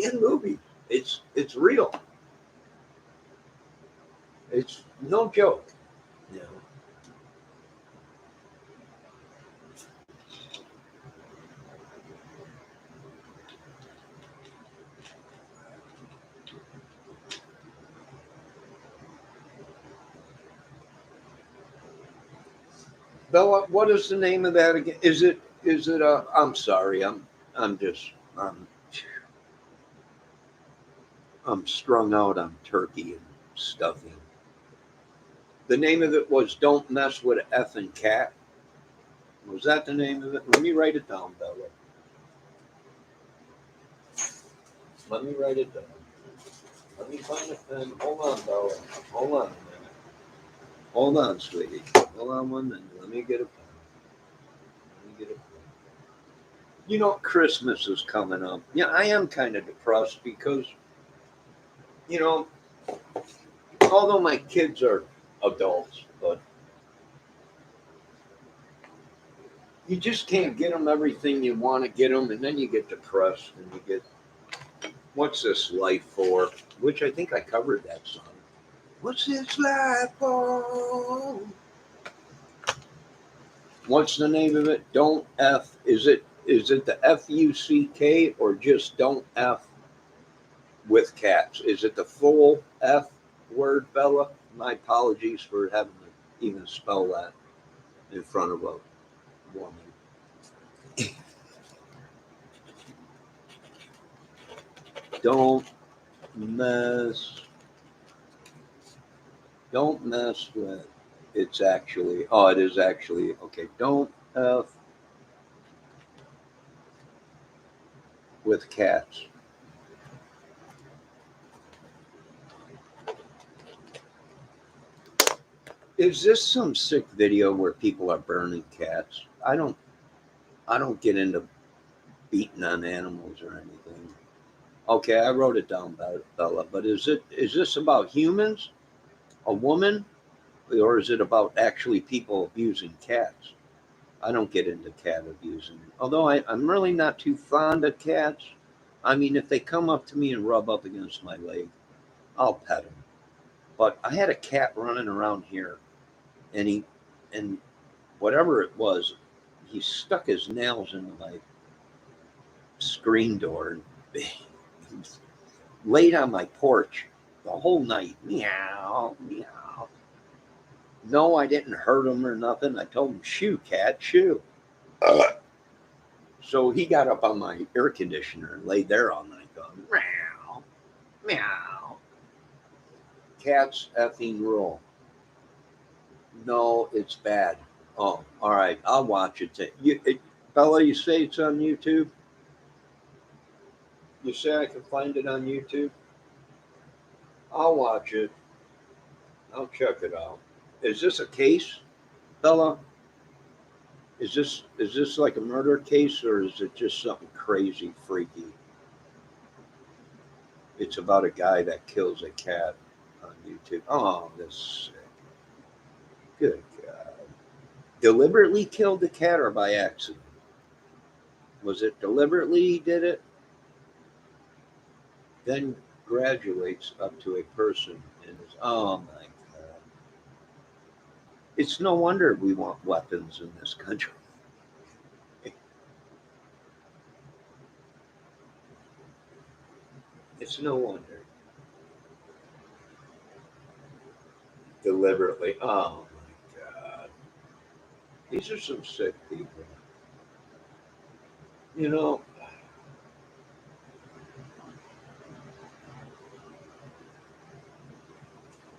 and movies. It's real. It's no joke. You know. Bella, what is the name of that again? Is it a? I'm sorry, I'm just I'm strung out on turkey and stuffing. The name of it was "Don't Mess with an Effing Cat." Was that the name of it? Let me write it down, Bella. Let me write it down. Let me find a pen. Hold on, Bella. Hold on a minute. Hold on, sweetie. Hold on 1 minute. Let me get a pen. Let me get a pen. You know, Christmas is coming up. Yeah, I am kind of depressed because, you know, although my kids are adults, but you just can't get them everything you want to get them, and then you get depressed and you get, what's this life for? Which I think I covered that song. What's this life for? What's the name of it? Don't F. Is it the FUCK or just don't F with cats? Is it the full F word, Bella? My apologies for having to even spell that in front of a woman. Don't mess. Don't mess with. It's actually. Oh, it is actually okay. Don't F with cats. Is this some sick video where people are burning cats? I don't get into beating on animals or anything. Okay, I wrote it down, Bella. But is this about humans, a woman, or is it about actually people abusing cats? I don't get into cat abusing. Although I'm really not too fond of cats. I mean, if they come up to me and rub up against my leg, I'll pet them. But I had a cat running around here, and and whatever it was, he stuck his nails into my screen door and laid on my porch the whole night. Meow, meow. No, I didn't hurt him or nothing. I told him, shoo, cat, shoo. So he got up on my air conditioner and laid there all night going, meow, meow. Cats effing rule. No, it's bad. Oh, all right. I'll watch it. Bella, you say it's on YouTube? You say I can find it on YouTube? I'll watch it. I'll check it out. Is this a case, Bella? Is this like a murder case or is it just something crazy, freaky? It's about a guy that kills a cat on YouTube. Oh, this good God. Deliberately killed the cat or by accident? Was it deliberately he did it? Then graduates up to a person and is, oh my God. It's no wonder we want weapons in this country. It's no wonder. Deliberately. Oh my God. These are some sick people. You know,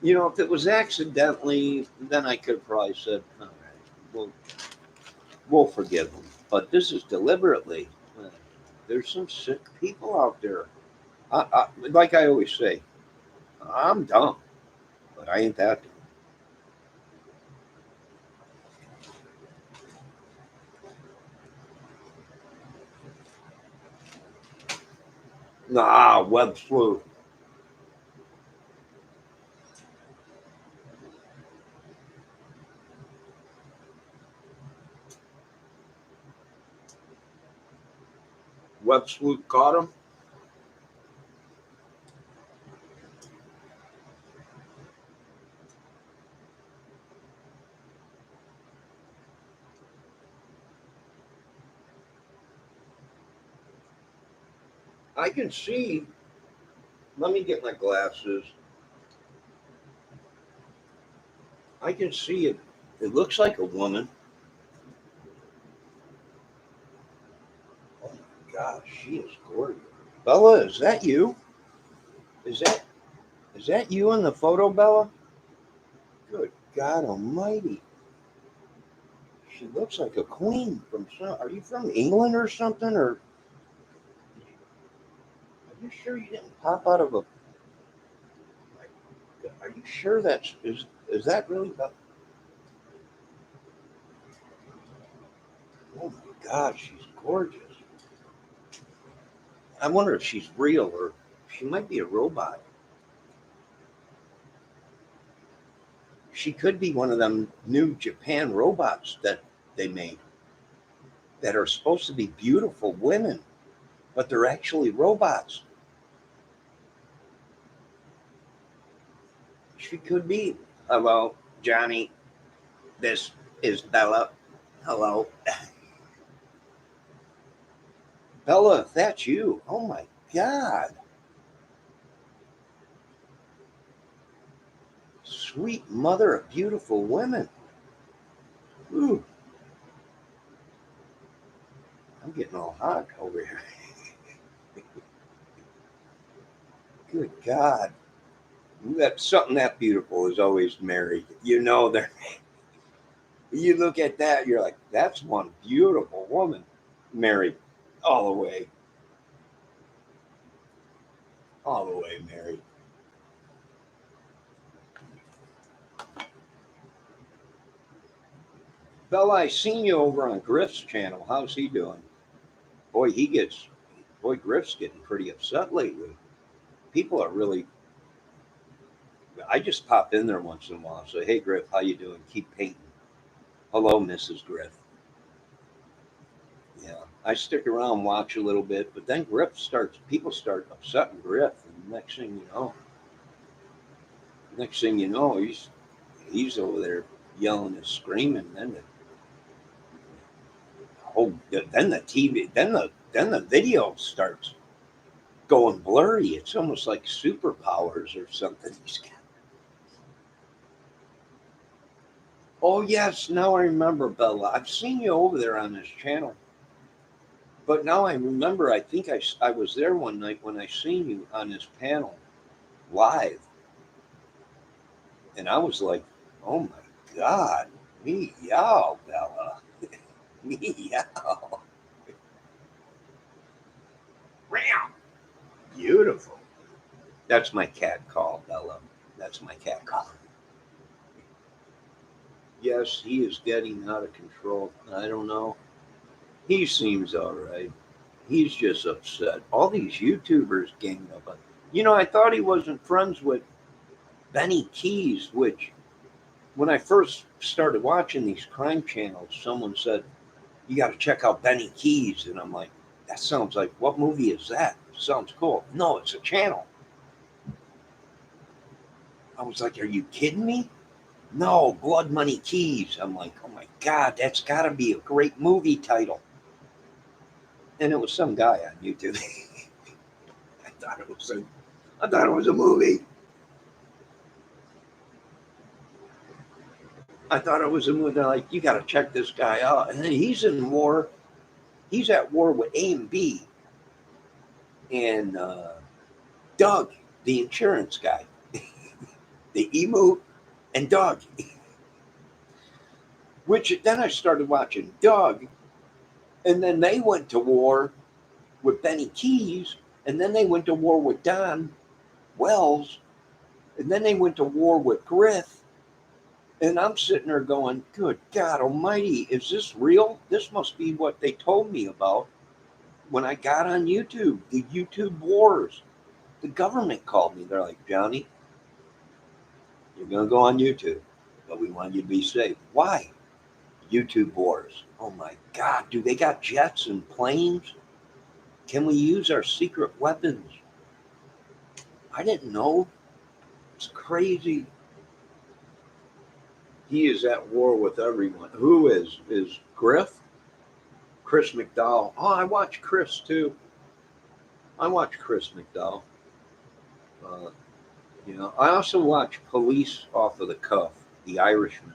if it was accidentally, then I could have probably said, all right, we'll forgive them. But this is deliberately. There's some sick people out there. Like I always say, I'm dumb, but I ain't that dumb. Nah, web sleuth. Web sleuth caught him. I can see. Let me get my glasses. I can see it. It looks like a woman. gosh, she is gorgeous. Bella, is that you? Is that you in the photo, Bella? Good God Almighty! She looks like a queen from some. Are you from England or something? Or are you sure you didn't pop out of a? Are you sure is that really? Oh my God, she's gorgeous. I wonder if she's real or she might be a robot. She could be one of them new Japan robots that they made that are supposed to be beautiful women, but they're actually robots. She could be. Hello, Johnny. This is Bella. Hello. Bella, if that's you. Oh my God. Sweet mother of beautiful women. Ooh, I'm getting all hot over here. Good God. That something that beautiful is always married. You know, there. You look at that, you're like, that's one beautiful woman married all the way, all the way married. Bella, I seen you over on Griff's channel. How's he doing? Boy, Griff's getting pretty upset lately. People are really. I just pop in there once in a while and say, "Hey, Griff, how you doing? Keep painting." Hello, Mrs. Griff. Yeah, I stick around, watch a little bit, but then people start upsetting Griff, and next thing you know, he's over there yelling and screaming. Then the TV, then the video starts going blurry. It's almost like superpowers or something. He's got. Oh yes, now I remember, Bella. I've seen you over there on this channel, but now I remember. I think I was there one night when I seen you on this panel live, and I was like, oh my God, me yow, Bella, me yow, beautiful. That's my cat call, Bella. That's my cat call. Yes, he is getting out of control. I don't know. He seems all right. He's just upset. All these YouTubers ganged up on. I thought he wasn't friends with Benny Keys, which when I first started watching these crime channels, someone said, you got to check out Benny Keys. And I'm like, that sounds like, what movie is that? Sounds cool. No, it's a channel. I was like, are you kidding me? No, Blood Money Keys. I'm like, oh my God, that's got to be a great movie title. And it was some guy on YouTube. I thought it was a movie. I thought it was a movie. They're like, you got to check this guy out. And then he's in war. He's at war with A and B and Doug, the insurance guy, the emu, and Doug. Which then I started watching Doug, and then they went to war with Benny Keys, and then they went to war with Don Wells, and then they went to war with Griff. And I'm sitting there going, good God Almighty, is this real? This must be what they told me about when I got on YouTube, the YouTube wars. The government called me. They're like, Johnny, you're going to go on YouTube, but we want you to be safe. Why? YouTube wars. Oh my God, do they got jets and planes? Can we use our secret weapons? I didn't know. It's crazy. He is at war with everyone. Who is Griff? Chris McDowell. Oh, I watch Chris too. I watch Chris McDowell. Uh, I also watch Police Off of the Cuff, The Irishman.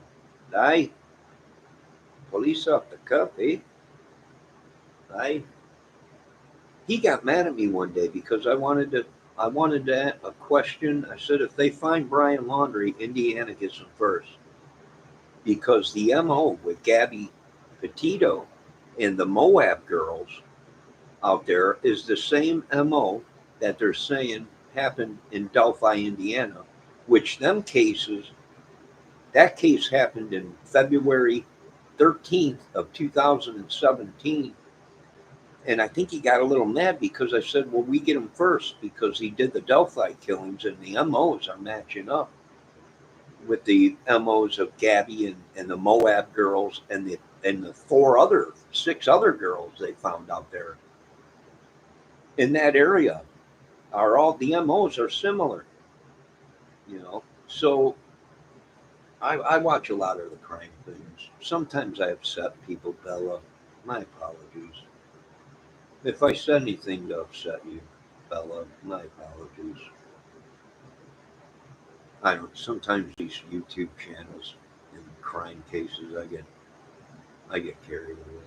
Aye, Police Off the Cuff, eh? Aye. He got mad at me one day because I wanted to ask a question. I said, if they find Brian Laundrie, Indiana gets him first because the MO with Gabby Petito and the Moab girls out there is the same MO that they're saying happened in Delphi, Indiana, which that case happened in February 13th of 2017. And I think he got a little mad because I said, well, we get him first because he did the Delphi killings and the MOs are matching up with the MOs of Gabby and the Moab girls and the six other girls they found out there in that area are all the MOs are similar, you know. So I watch a lot of the crime things. Sometimes I upset people, Bella. My apologies. If I said anything to upset you, Bella, my apologies. I don't. Sometimes these YouTube channels and crime cases, I get carried away.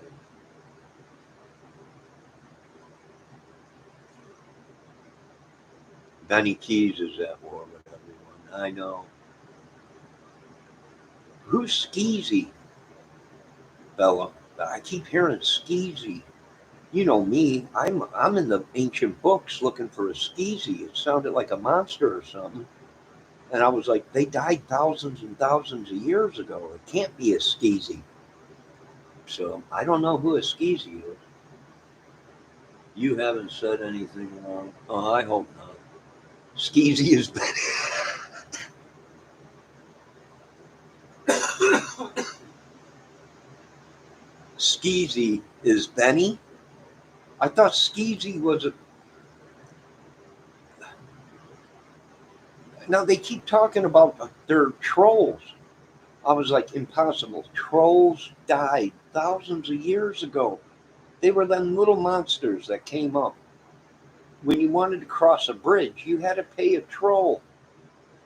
Benny Keys is at war with everyone. I know. Who's Skeezy, Bella? I keep hearing Skeezy. You know me. I'm in the ancient books looking for a Skeezy. It sounded like a monster or something. And I was like, they died thousands and thousands of years ago. It can't be a Skeezy. So I don't know who a Skeezy is. You haven't said anything wrong. Oh, I hope not. Skeezy is Skeezy is Benny. I thought Skeezy was a. Now they keep talking about their trolls. I was like, impossible. Trolls died thousands of years ago. They were them little monsters that came up. When you wanted to cross a bridge, you had to pay a troll.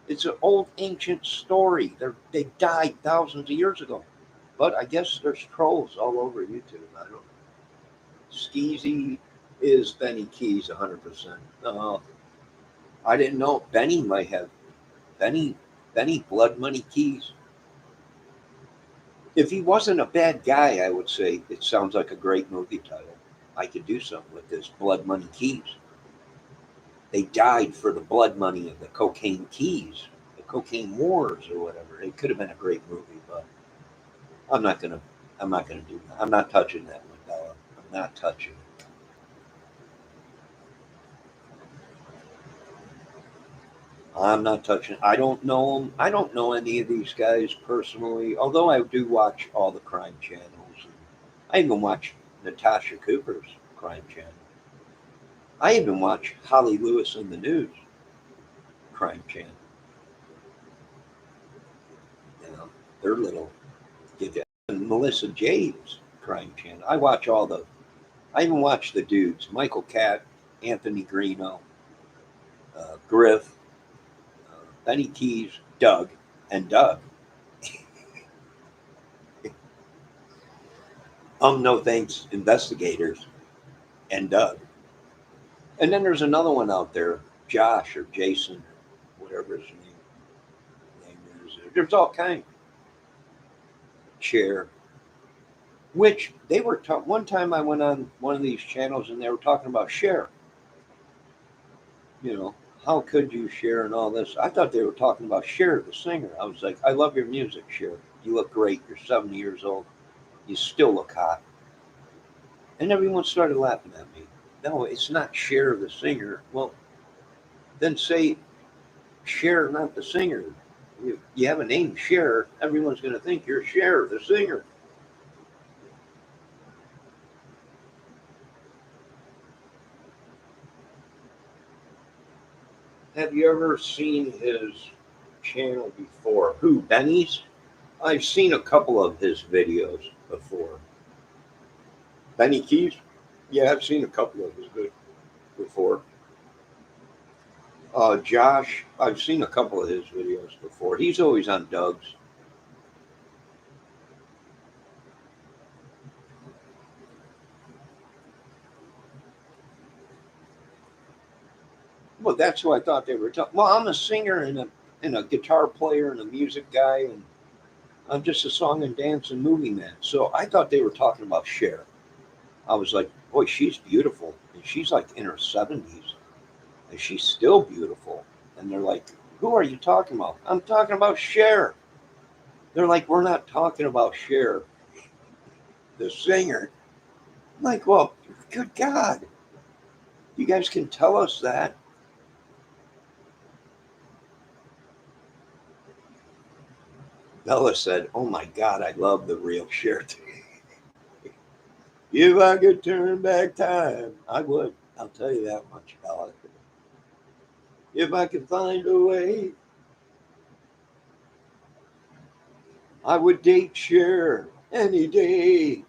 It's an old ancient story. They died thousands of years ago. But I guess there's trolls all over YouTube. I don't know. Skeezy is Benny Keys 100%. I didn't know Benny might have Benny Blood Money Keys. If he wasn't a bad guy, I would say it sounds like a great movie title. I could do something with this Blood Money Keys. They died for the blood money of the cocaine keys, the cocaine wars or whatever. It could have been a great movie, but I'm not gonna I'm not gonna do that. I'm not touching that one, Bella. I'm not touching it. I'm not touching. I don't know them. I don't know any of these guys personally. Although I do watch all the crime channels. I even watch Natasha Cooper's crime channel. I even watch Holly Lewis and the News crime channel. You know, their little and Melissa Jade's crime channel. I watch all the. I even watch the dudes: Michael Catt, Anthony Greeno, Griff, Benny Keys, Doug, and Doug. No thanks investigators and Doug. And then there's another one out there, Josh or Jason, whatever his name is. There's all kinds. Chair, which they were one time I went on one of these channels and they were talking about share. You know, how could you share and all this? I thought they were talking about Cher, the singer. I was like, I love your music, Cher. You look great. You're 70 years old. You still look hot. And everyone started laughing at me. No, it's not Cher, the singer. Well, then say Cher, not the singer. You have a name, Cher. Everyone's going to think you're Cher, the singer. Have you ever seen his channel before? Who, Benny's? I've seen a couple of his videos before. Benny Keys? Yeah, I've seen a couple of his videos before. Josh, I've seen a couple of his videos before. He's always on Doug's. Well, that's who I thought they were talking. Well, I'm a singer and a guitar player and a music guy, and I'm just a song and dance and movie man. So I thought they were talking about Cher. I was like, boy, she's beautiful, and she's like in her 70s, and she's still beautiful. And they're like, who are you talking about? I'm talking about Cher. They're like, we're not talking about Cher, the singer. I'm like, well, good God, you guys can tell us that. Bella said, oh my God, I love the real Cher. If I could turn back time, I would. I'll tell you that much, Bella. If I could find a way, I would date Cher any day.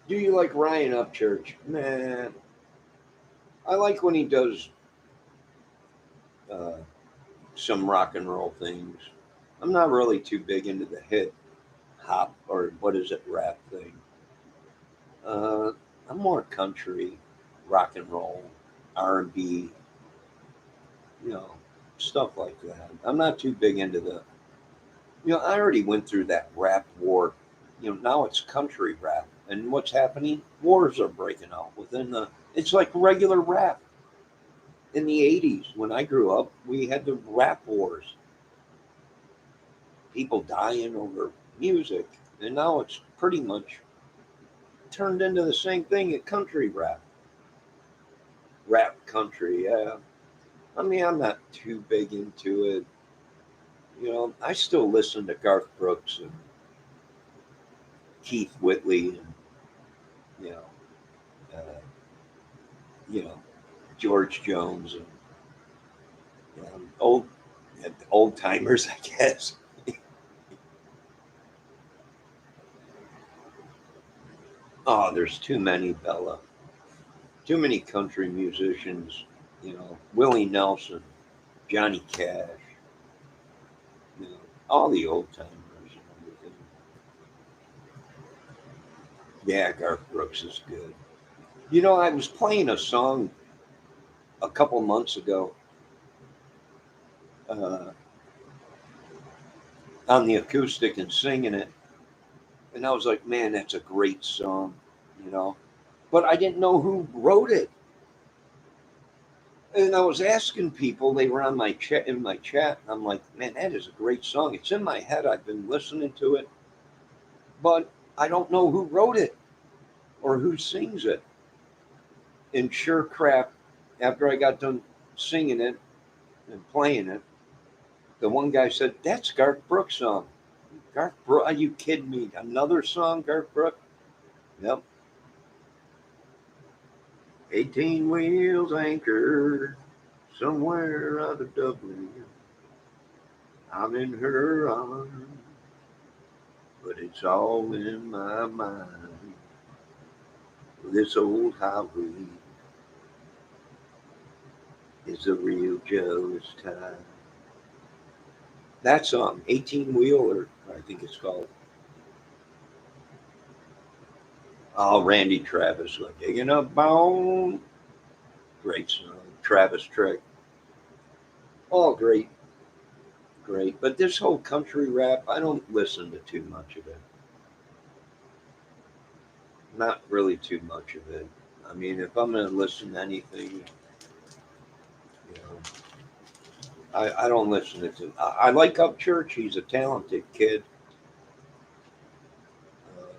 Do you like Ryan Upchurch? Man, I like when he does uh, some rock and roll things. I'm not really too big into the hip hop or what is it, rap thing. Uh, I'm more country, rock and roll, R&B, you know, stuff like that. I'm not too big into I already went through that rap war. Now it's country rap. And what's happening? Wars are breaking out within it's like regular rap. In the 80s, when I grew up, we had the rap wars. People dying over music. And now it's pretty much turned into the same thing at country rap. Rap country, yeah. I mean, I'm not too big into it. I still listen to Garth Brooks and Keith Whitley and, you know, uh, you know, George Jones and old timers, I guess. Oh, there's too many, Bella. Too many country musicians. Willie Nelson, Johnny Cash. All the old timers and everything. Yeah, Garth Brooks is good. I was playing a song a couple months ago uh, on the acoustic and singing it, and I was like, man, that's a great song, you know. But I didn't know who wrote it. And I was asking people, they were on my chat in my chat, and I'm like, man, that is a great song. It's in my head. I've been listening to it, but I don't know who wrote it or who sings it. And sure crap, after I got done singing it and playing it, the one guy said, that's Garth Brooks' song. Garth Brooks, are you kidding me? Another song, Garth Brooks? Yep. 18 wheels anchored somewhere out of Dublin. I'm in her arms, but it's all in my mind. This old highway is a real jealous time. That song, 18 Wheeler, I think it's called. Oh, Randy Travis, like digging a bone. Great song. Travis Trick. All great, great. But this whole country rap, I don't listen to too much of it. Not really too much of it. I mean, if I'm going to listen to anything, I don't listen to. I like Upchurch. He's a talented kid. Uh,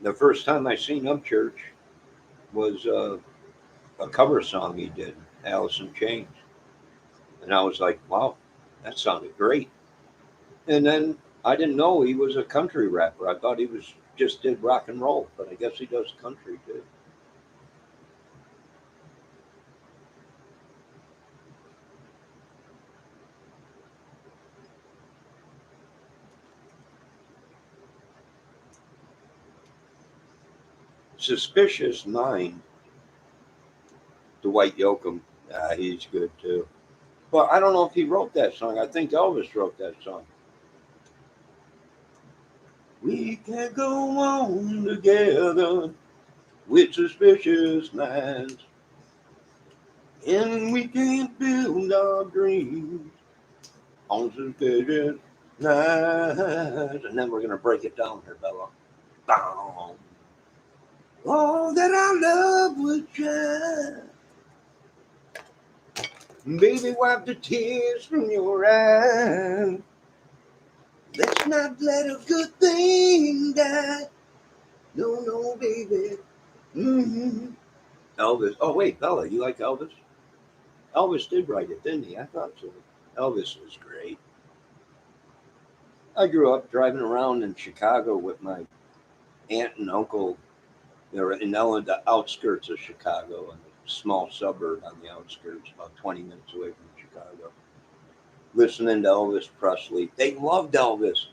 the first time I seen Upchurch was a cover song he did, Alice in Chains, and I was like, wow, that sounded great. And then I didn't know he was a country rapper. I thought he was just did rock and roll, but I guess he does country too. Suspicious Mind, Dwight Yoakam, he's good too. But I don't know if he wrote that song. I think Elvis wrote that song. We can go on together. with suspicious minds, and we can't build our dreams on suspicious minds. And then we're gonna break it down here, Bella. Boom. All that our love would try. Baby, wipe the tears from your eyes. Let's not let a good thing die. No, no, baby. Mm-hmm. Elvis. Oh, wait, Bella, you like Elvis? Elvis did write it, didn't he? I thought so. Elvis was great. I grew up driving around in Chicago with my aunt and uncle. They were in the outskirts of Chicago, in a small suburb on the outskirts, about 20 minutes away from Chicago, listening to Elvis Presley. They loved Elvis.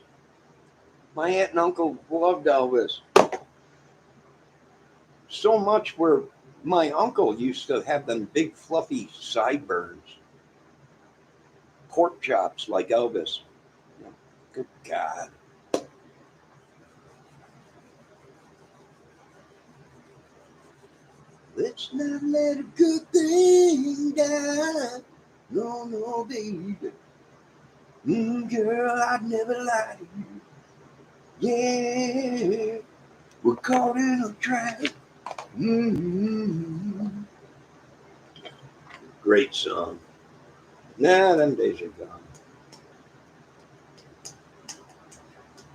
My aunt and uncle loved Elvis. So much where my uncle used to have them big fluffy sideburns, pork chops like Elvis. Good God. Let's not let a good thing die. No, no, baby. Girl, I'd never lie to you. Yeah, we're caught in a trap. Mm-hmm. Great song. Nah, them days are gone.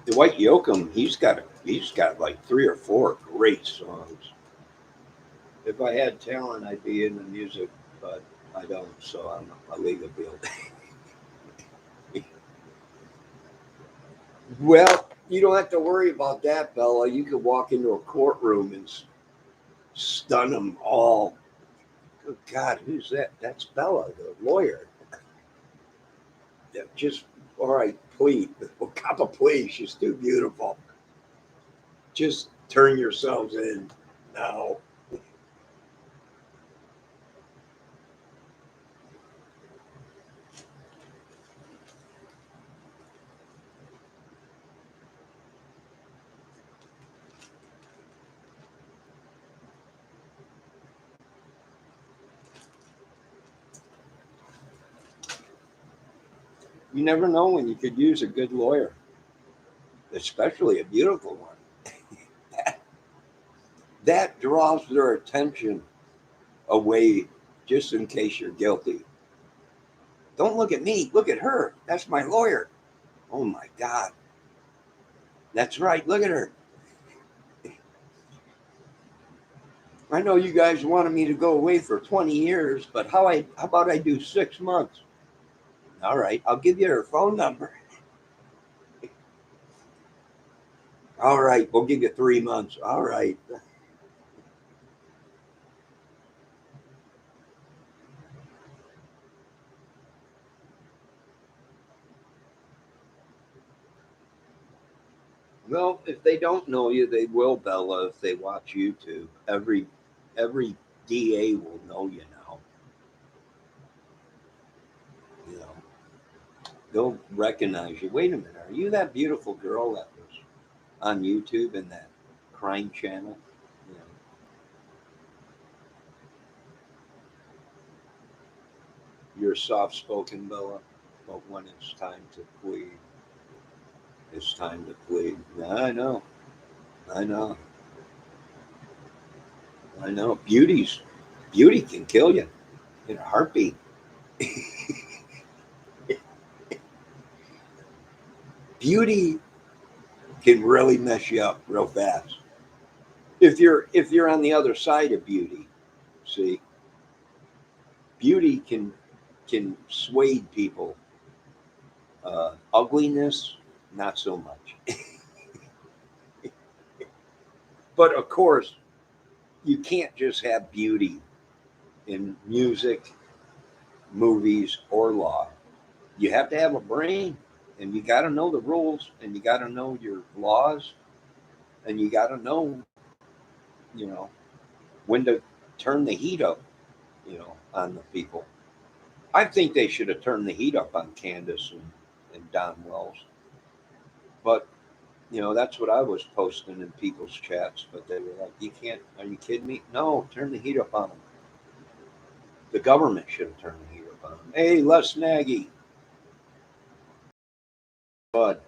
Dwight Yoakam, he's got like 3 or 4 great songs. If I had talent, I'd be in the music, but I don't, so I'm a legal field. Well, you don't have to worry about that, Bella. You could walk into a courtroom and stun them all. Good God, who's that? That's Bella, the lawyer. Just, all right, please. Well, cop a plea. She's too beautiful. Just turn yourselves in now. You never know when you could use a good lawyer, especially a beautiful one. That draws their attention away just in case you're guilty. Don't look at me, look at her. That's my lawyer. Oh my God. That's right, look at her. I know you guys wanted me to go away for 20 years, but how about I do 6 months? All right, I'll give you her phone number. All right, we'll give you 3 months. All right. Well, if they don't know you, they will, Bella, if they watch YouTube. Every DA will know you now. You know, they'll recognize you. Wait a minute, are you that beautiful girl that was on YouTube in that crime channel? You know, you're soft spoken, Bella, but when it's time to plead, it's time to plead. Yeah, I know. I know. I know. Beauty can kill you in a heartbeat. Beauty can really mess you up real fast. If you're on the other side of beauty, see, beauty can sway people. Ugliness, not so much. But of course, you can't just have beauty in music, movies, or law. You have to have a brain, and you got to know the rules, and you got to know your laws, and you got to know, you know, when to turn the heat up, on the people. I think they should have turned the heat up on Candace and Don Wells. But That's what I was posting in people's chats, but they were like, "You can't. Are you kidding me? No, turn the heat up on them. The government should have turned the heat up on them." Hey, Les Nagy, bud,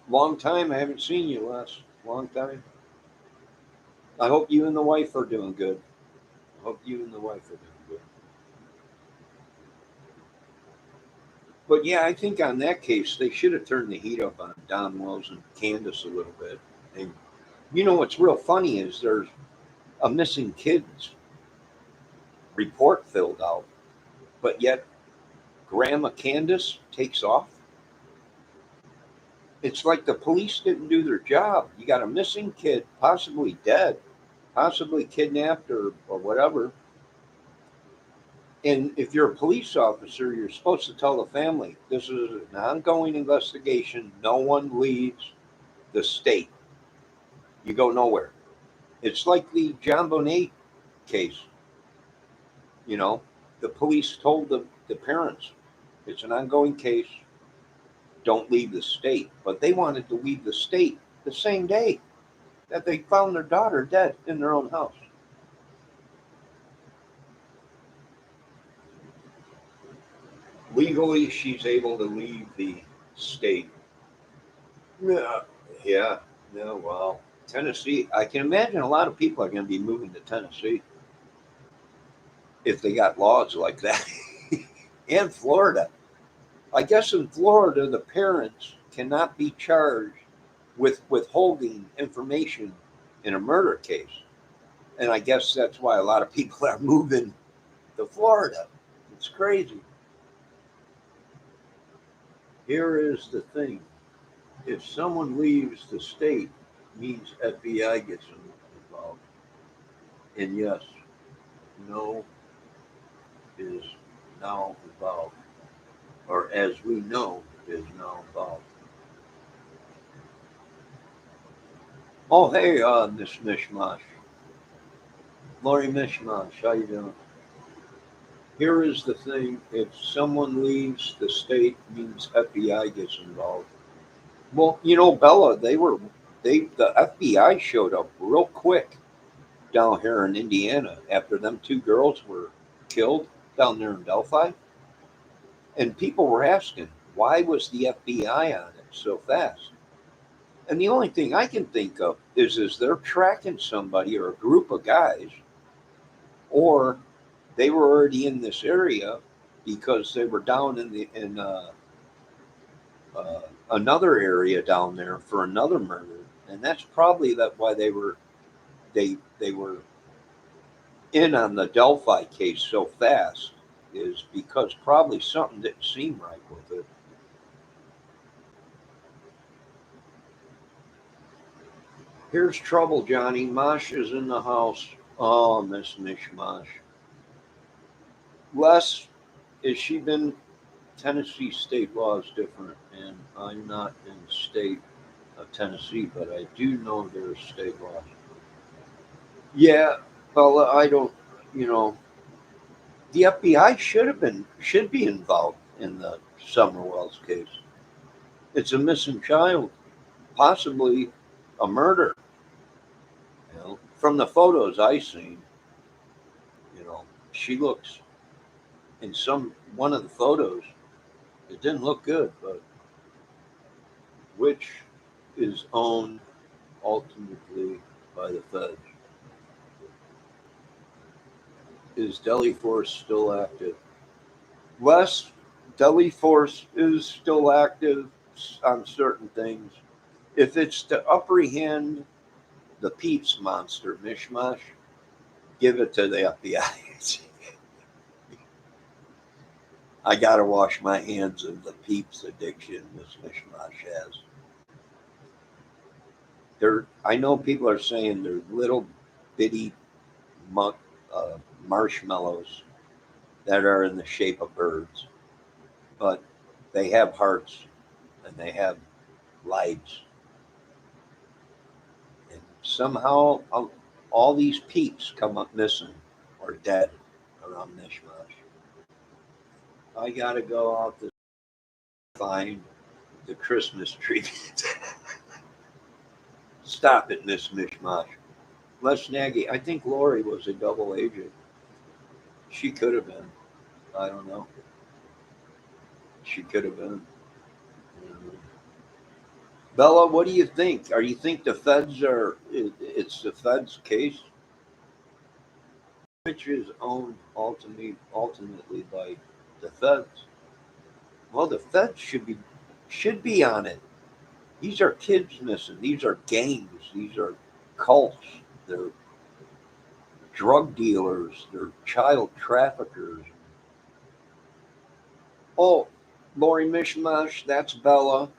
long time I haven't seen you, Les. Long time. I hope you and the wife are doing good. I hope you and the wife are doing good. But yeah, I think on that case they should have turned the heat up on Don Wells and Candace a little bit. And what's real funny is there's a missing kids report filled out, but yet Grandma Candace takes off. It's like the police didn't do their job. You got a missing kid, possibly dead, possibly kidnapped or whatever. And if you're a police officer, you're supposed to tell the family this is an ongoing investigation. No one leaves the state. You go nowhere. It's like the John Bonet case. You know, the police told the parents it's an ongoing case. Don't leave the state. But they wanted to leave the state the same day that they found their daughter dead in their own house. Legally, she's able to leave the state. Yeah, yeah, no, well, Tennessee. I can imagine a lot of people are going to be moving to Tennessee if they got laws like that, and Florida. I guess in Florida, the parents cannot be charged with withholding information in a murder case, and I guess that's why a lot of people are moving to Florida. It's crazy. Here is the thing: if someone leaves the state, means FBI gets involved. And yes, no is now involved, or as we know, is now involved. Oh, hey, Miss Mishmash, Lori Mishmash, how you doing? Here is the thing: if someone leaves the state, means FBI gets involved. Well, Bella, the FBI showed up real quick down here in Indiana after them two girls were killed down there in Delphi. And people were asking, why was the FBI on it so fast? And the only thing I can think of is they're tracking somebody or a group of guys, or they were already in this area because they were down in another area down there for another murder, and that's probably that why they were in on the Delphi case so fast is because probably something didn't seem right with it. Here's trouble, Johnny. Mosh is in the house. Oh, Miss Mishmash. Les, has she been? Tennessee state law is different, and I'm not in the state of Tennessee, but I do know there's state law. Yeah, well, I don't. You know, the FBI should be involved in the Summer Wells case. It's a missing child, possibly a murder. From the photos I seen, she looks in some one of the photos. It didn't look good, but which is owned ultimately by the feds. Is Delhi Force still active? Less Delhi Force is still active on certain things. If it's to apprehend the Peeps monster mishmash, give it to the FBI. I gotta wash my hands of the Peeps addiction this mishmash has. I know people are saying they're little bitty muck, uh, marshmallows that are in the shape of birds, but they have hearts and they have lives. And somehow all these peeps come up missing or dead around Mishmash. I got to go out to find the Christmas tree. Stop it, Miss Mishmash. Les Nagy. I think Lori was a double agent. She could have been. I don't know. She could have been. Bella, what do you think? Are you think the feds are? It's the feds' case, which is owned ultimately by the feds. Well, the feds should be on it. These are kids missing. These are gangs. These are cults. They're drug dealers. They're child traffickers. Oh, Lori Mishmash, that's Bella.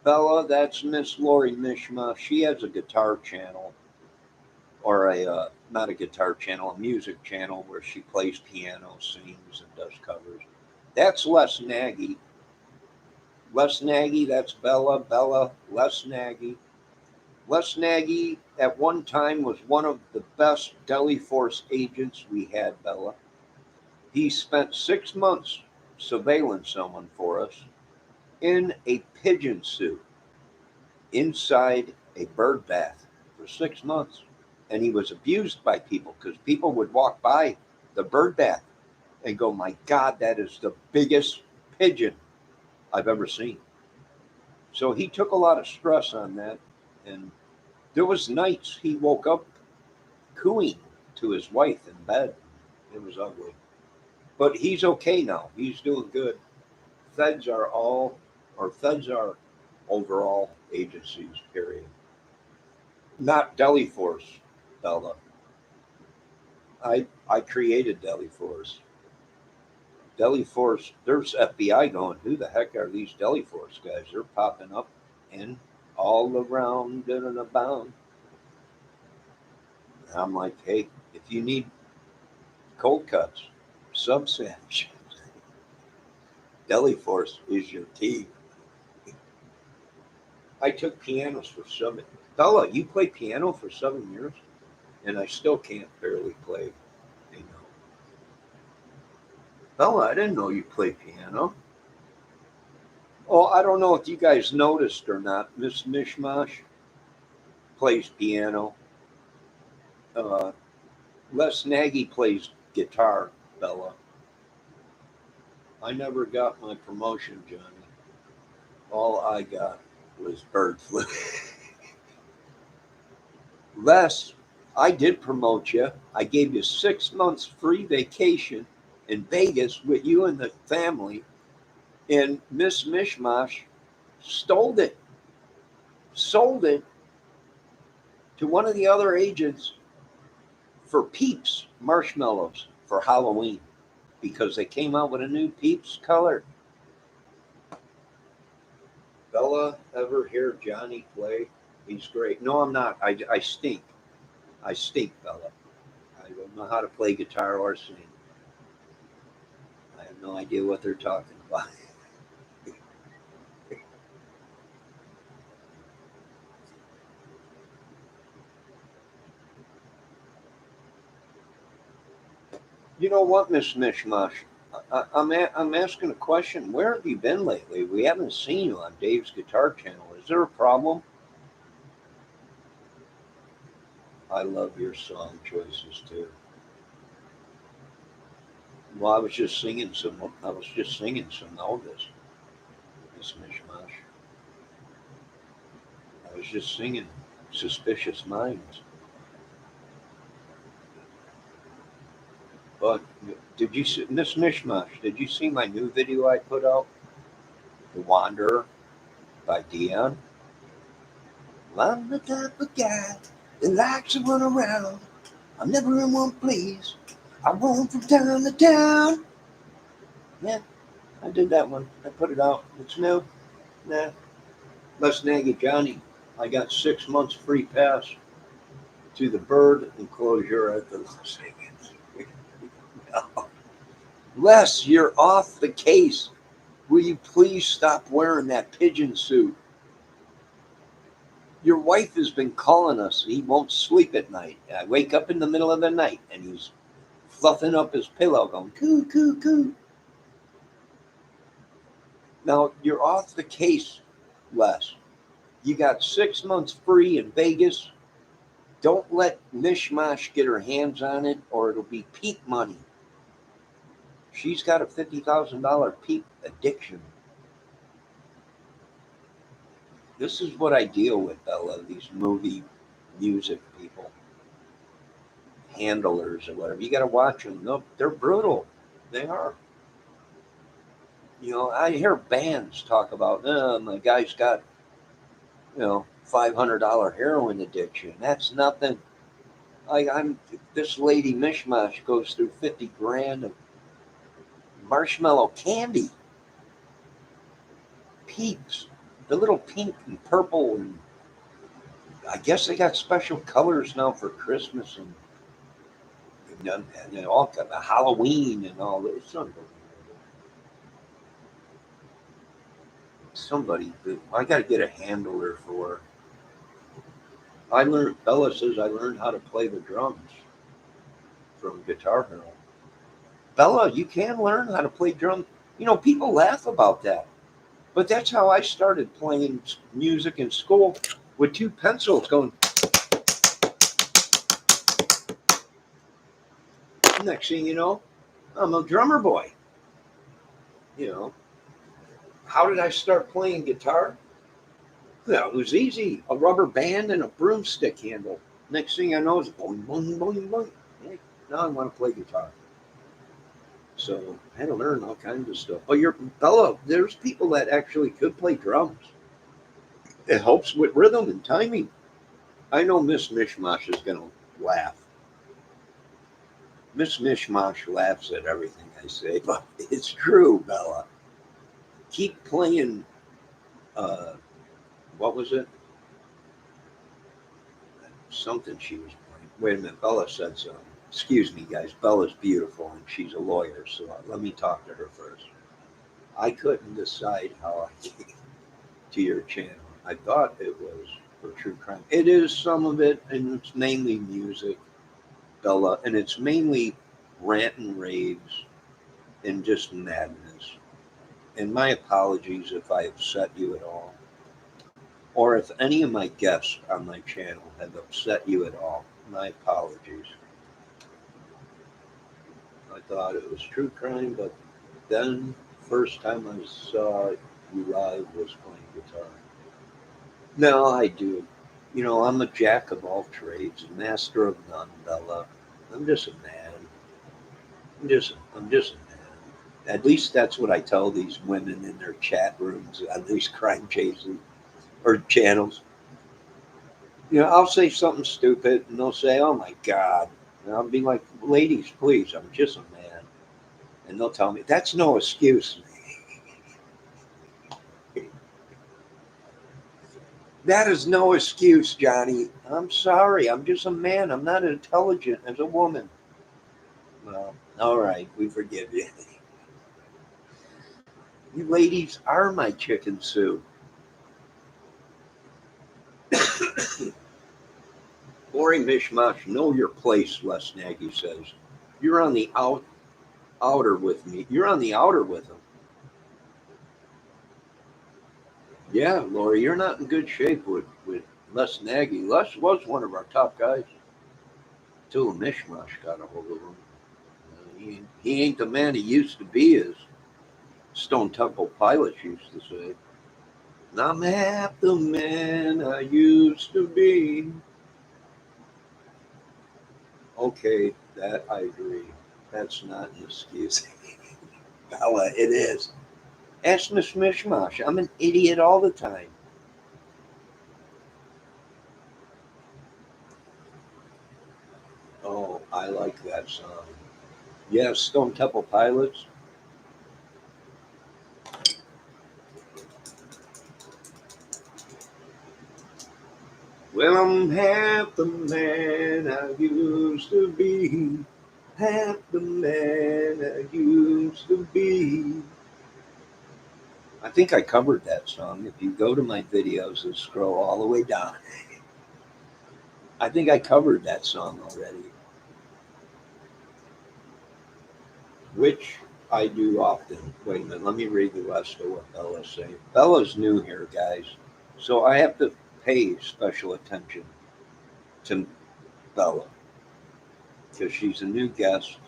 Bella, that's Miss Lori Mishmash. She has a guitar channel, or not a guitar channel, a music channel where she plays piano, sings, and does covers. That's Les Nagy. Les Nagy, that's Bella. Bella, Les Nagy. Les Nagy at one time was one of the best Deli Force agents we had, Bella. He spent 6 months surveilling someone for us in a pigeon suit inside a bird bath for 6 months. And he was abused by people because people would walk by the bird bath and go, "My God, that is the biggest pigeon I've ever seen." So he took a lot of stress on that. And there was nights he woke up cooing to his wife in bed. It was ugly. But he's okay now. He's doing good. Feds are all, or feds are overall agencies, period. Not Deli Force, Bella. I created Deli Force. Deli Force, there's FBI going, who the heck are these Deli Force guys? They're popping up and all around and about. And I'm like, hey, if you need cold cuts, sub sandwiches, Deli Force is your team. I took pianos for 7. Bella, you played piano for 7 years, and I still can't barely play. You know, Bella, I didn't know you played piano. Oh, I don't know if you guys noticed or not. Miss Mishmash plays piano. Uh, Les Nagy plays guitar. Bella, I never got my promotion, Johnny. All I got was bird flu. Les, I did promote you. I gave you 6 months free vacation in Vegas with you and the family, and Miss Mishmash stole it, sold it to one of the other agents for Peeps marshmallows for Halloween because they came out with a new Peeps color. Bella, ever hear Johnny play? He's great. No, I'm not. I stink. I stink, Bella. I don't know how to play guitar or sing. I have no idea what they're talking about. You know what, Miss Mishmash? I'm asking a question. Where have you been lately? We haven't seen you on Dave's Guitar Channel. Is there a problem? I love your song choices too. Well, I was just singing some. I was just singing some Elvis, Miss Mishmash. I was just singing "Suspicious Minds." But did you see Miss Mishmash? Did you see my new video I put out, "The Wanderer" by Dion? Well, I'm the type of guy that likes to run around. I'm never in one place. I roam from town to town. Yeah, I did that one. I put it out. It's new. Nah. Les Nagy Johnny. I got 6 months free pass to the bird enclosure at the Las Vegas. No. Les, you're off the case. Will you please stop wearing that pigeon suit? Your wife has been calling us. He won't sleep at night. I wake up in the middle of the night and he's fluffing up his pillow going, coo, coo, coo. Now you're off the case, Les. You got 6 months free in Vegas. Don't let Mishmash get her hands on it, or it'll be peak money. She's got a $50,000 peak addiction. This is what I deal with, Bella. These movie music people, handlers or whatever. You got to watch them. No, they're brutal. They are. I hear bands talk about, my guy's got, $500 heroin addiction. That's nothing. I'm this lady Mishmash goes through 50 grand of marshmallow candy, peeps, the little pink and purple, and I guess they got special colors now for Christmas and all kind of Halloween and all that. It's unbelievable. Somebody, I got to get a handler for. I learned. Bella says I learned how to play the drums from Guitar Hero. Bella, you can learn how to play drums. People laugh about that, but that's how I started playing music in school with two pencils going. Next thing you know, I'm a drummer boy. You know, how did I start playing guitar? Well, it was easy. A rubber band and a broomstick handle. Next thing I know is boing, boing, boing, boing. Hey, now I want to play guitar. So I had to learn all kinds of stuff. But Bella, there's people that actually could play drums. It helps with rhythm and timing. I know Miss Mishmash is going to laugh. Miss Mishmash laughs at everything I say, but it's true, Bella. Keep playing. What was it? Something she was playing. Wait a minute. Bella said something. Excuse me, guys. Bella's beautiful and she's a lawyer, so let me talk to her first. I couldn't decide how I came to your channel. I thought it was for true crime. It is some of it, and it's mainly music, Bella, and it's mainly rant and raves and just madness. And my apologies if I upset you at all, or if any of my guests on my channel have upset you at all. My apologies. I thought it was true crime, but then first time I saw you live was playing guitar. No, I do. I'm a jack of all trades, a master of none, Bella. I'm just a man. I'm just a man. At least that's what I tell these women in their chat rooms on these crime chases or channels. I'll say something stupid and they'll say, "Oh my God." And I'll be like, "Ladies, please, I'm just a man." And they'll tell me, "That's no excuse." That is no excuse, Johnny. I'm sorry. I'm just a man. I'm not intelligent as a woman. Well, all right. We forgive you. You ladies are my chicken soup. Boring mishmash. Know your place, Les Nagy says. You're on the outer with me. You're on the outer with him. Yeah, Lori, you're not in good shape with Les Nagy. Les was one of our top guys. Till a mishmash got a hold of him. He ain't the man he used to be, as Stone Temple Pilots used to say. I'm half the man I used to be. Okay, that I agree. That's not an excuse. Bella, it is. Ask Miss Mishmash. I'm an idiot all the time. Oh, I like that song. Yes, Stone Temple Pilots. Well, I'm half the man I used to be. Half the man I used to be. I think I covered that song. If you go to my videos and scroll all the way down, I think I covered that song already. Which I do often. Wait a minute, let me read the rest of what Bella's saying. Bella's new here, guys, so I have to pay special attention to Bella because she's a new guest,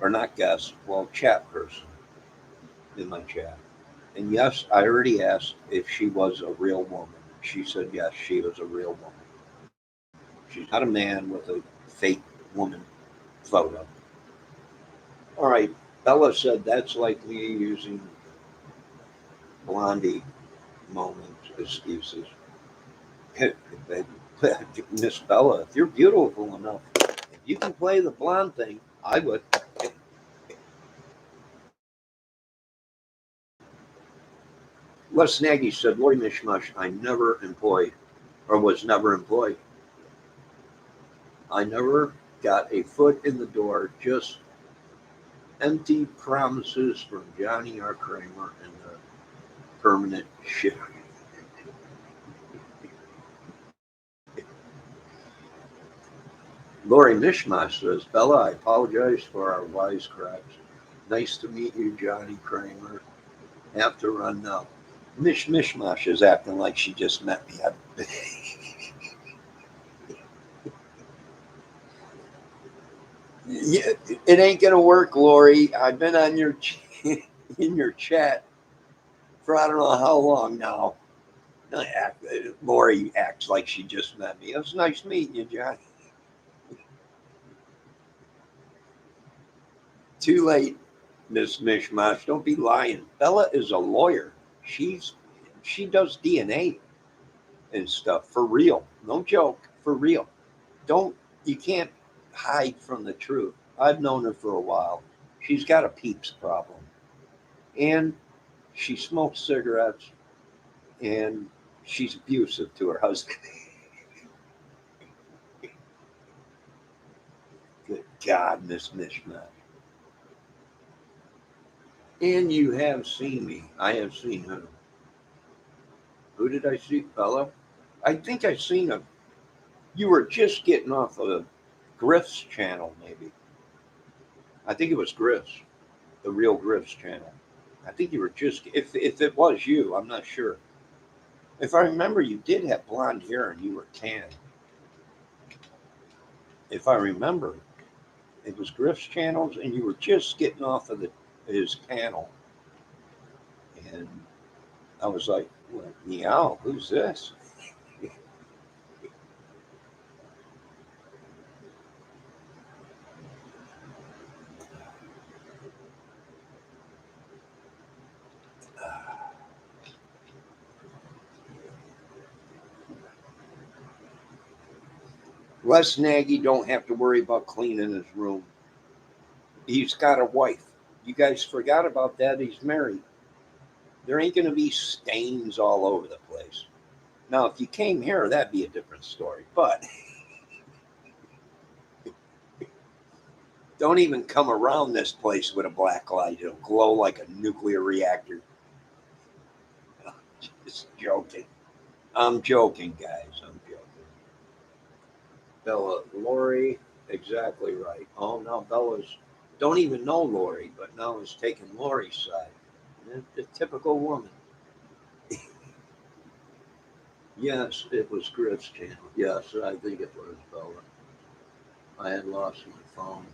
or not guest, well, chat person in my chat. And yes, I already asked if she was a real woman. She said yes, she was a real woman. She's not a man with a fake woman photo. All right, Bella said that's like me using Blondie moment excuses. Miss Bella, if you're beautiful enough, if you can play the blonde thing, I would. Les Nagy said, Lori Mishmash, I never employed or was never employed. I never got a foot in the door, just empty promises from Johnny R. Kramer and the permanent shit. Lori Mishmash says, Bella, I apologize for our wisecracks. Nice to meet you, Johnny Kramer. Have to run now. Mishmash is acting like she just met me. Yeah, it ain't gonna work, Lori. I've been on your in your chat for I don't know how long now. Lori acts like she just met me. It was nice meeting you, John. Too late, Miss Mishmash. Don't be lying. Bella is a lawyer. She does DNA and stuff for real. No joke, for real. Don't you can't hide from the truth. I've known her for a while. She's got a peeps problem. And she smokes cigarettes and she's abusive to her husband. Good God, Miss Mishmash. And you have seen me. I have seen her. Who did I see, Bella? I think I seen her. You were just getting off of Griff's channel, maybe. I think it was Griff's, the real Griff's channel. I think you were just, if it was you, I'm not sure. If I remember, you did have blonde hair and you were tan. If I remember, it was Griff's channels and you were just getting off of his panel. And I was like, well, meow, who's this? Les Nagy don't have to worry about cleaning his room. He's got a wife. You guys forgot about that. He's married. There ain't going to be stains all over the place. Now, if you came here, that'd be a different story. But don't even come around this place with a black light. It'll glow like a nuclear reactor. Just joking. I'm joking, guys. I'm joking. Bella, Lori, exactly right. Oh, now Bella's don't even know Lori, but now is taking Lori's side. The typical woman. Yes, it was Griff's channel. Yes, I think it was Bella. I had lost my phone.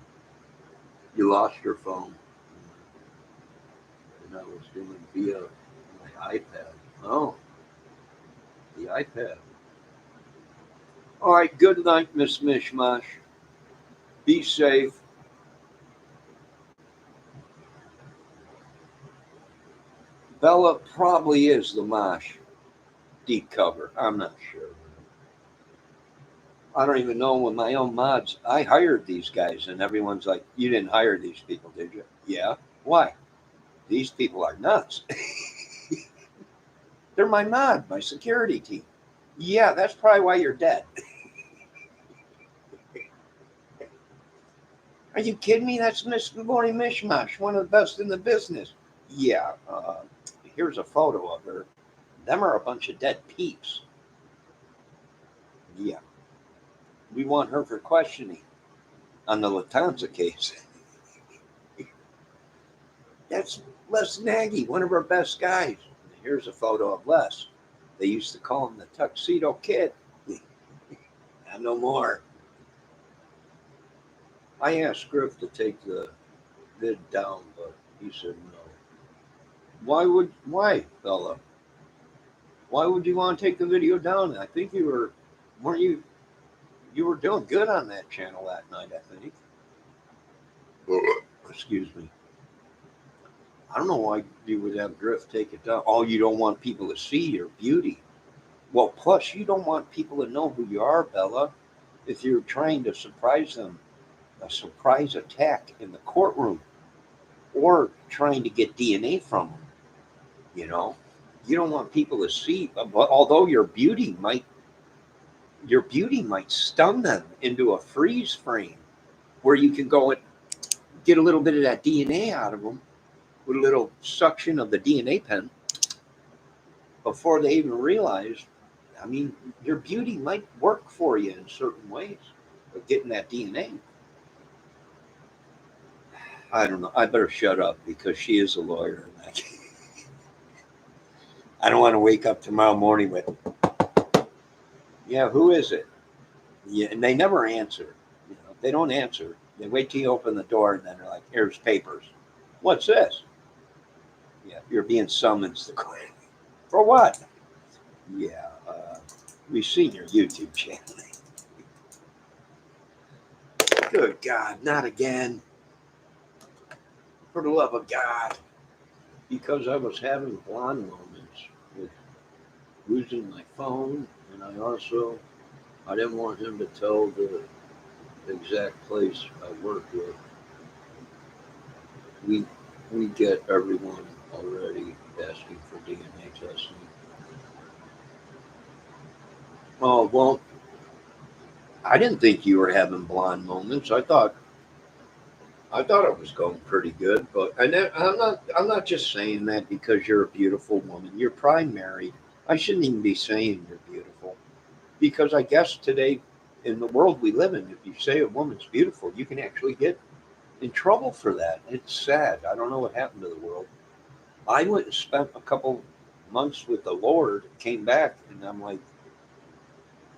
You lost your phone. And I was doing via my iPad. Oh, the iPad. All right, good night, Miss Mishmash. Be safe. Bella probably is the Mosh deep cover. I'm not sure. I don't even know with my own mods. I hired these guys, and everyone's like, "You didn't hire these people, did you?" Yeah. Why? These people are nuts. They're my mod, my security team. Yeah, that's probably why you're dead. Are you kidding me? That's Miss Lori Mishmash, one of the best in the business. Yeah. Here's a photo of her. Them are a bunch of dead peeps. Yeah. We want her for questioning on the Latanza case. That's Les Nagy, one of our best guys. And here's a photo of Les. They used to call him the Tuxedo Kid. Not no more. I asked Griff to take the vid down, but he said no. Why, fella? Why would you want to take the video down? I think weren't you were doing good on that channel that night, I think. Excuse me. I don't know why you would have Griff take it down. Oh, you don't want people to see your beauty. Well, plus you don't want people to know who you are, Bella. If you're trying to surprise them, a surprise attack in the courtroom, or trying to get DNA from them, you know, you don't want people to see. But although your beauty might stun them into a freeze frame where you can go and get a little bit of that DNA out of them with a little suction of the DNA pen before they even realize. I mean, your beauty might work for you in certain ways, but getting that DNA. I don't know. I better shut up because she is a lawyer. I don't want to wake up tomorrow morning with, yeah, who is it? Yeah, and they never answer. They don't answer. They wait till you open the door, and then they're like, "Here's papers." What's this? Yeah, you're being summoned to court. For what? Yeah, we've seen your YouTube channel. Good God, not again. For the love of God. Because I was having blonde moments with losing my phone, and I didn't want him to tell the exact place I work with. We we get everyone already asking for DNA testing. Oh well, I didn't think you were having blonde moments. I thought it was going pretty good, but I'm not just saying that because you're a beautiful woman. You're probably married. I shouldn't even be saying you're beautiful because I guess today in the world we live in, if you say a woman's beautiful, you can actually get in trouble for that. It's sad. I don't know what happened to the world. I went and spent a couple months with the Lord, came back, and I'm like,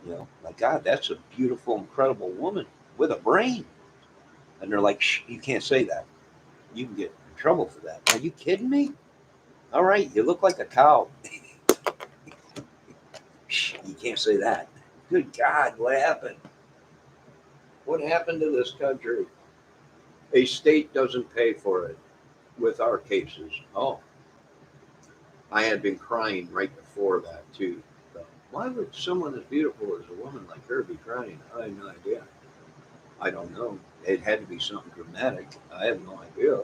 my God, that's a beautiful, incredible woman with a brain. And they're like, shh, you can't say that. You can get in trouble for that. Are you kidding me? All right, you look like a cow. Shh, you can't say that. Good God, what happened? What happened to this country? A state doesn't pay for it with our cases. Oh, I had been crying right before that, too. So, why would someone as beautiful as a woman like her be crying? I have no idea. I don't know. It had to be something dramatic. I have no idea.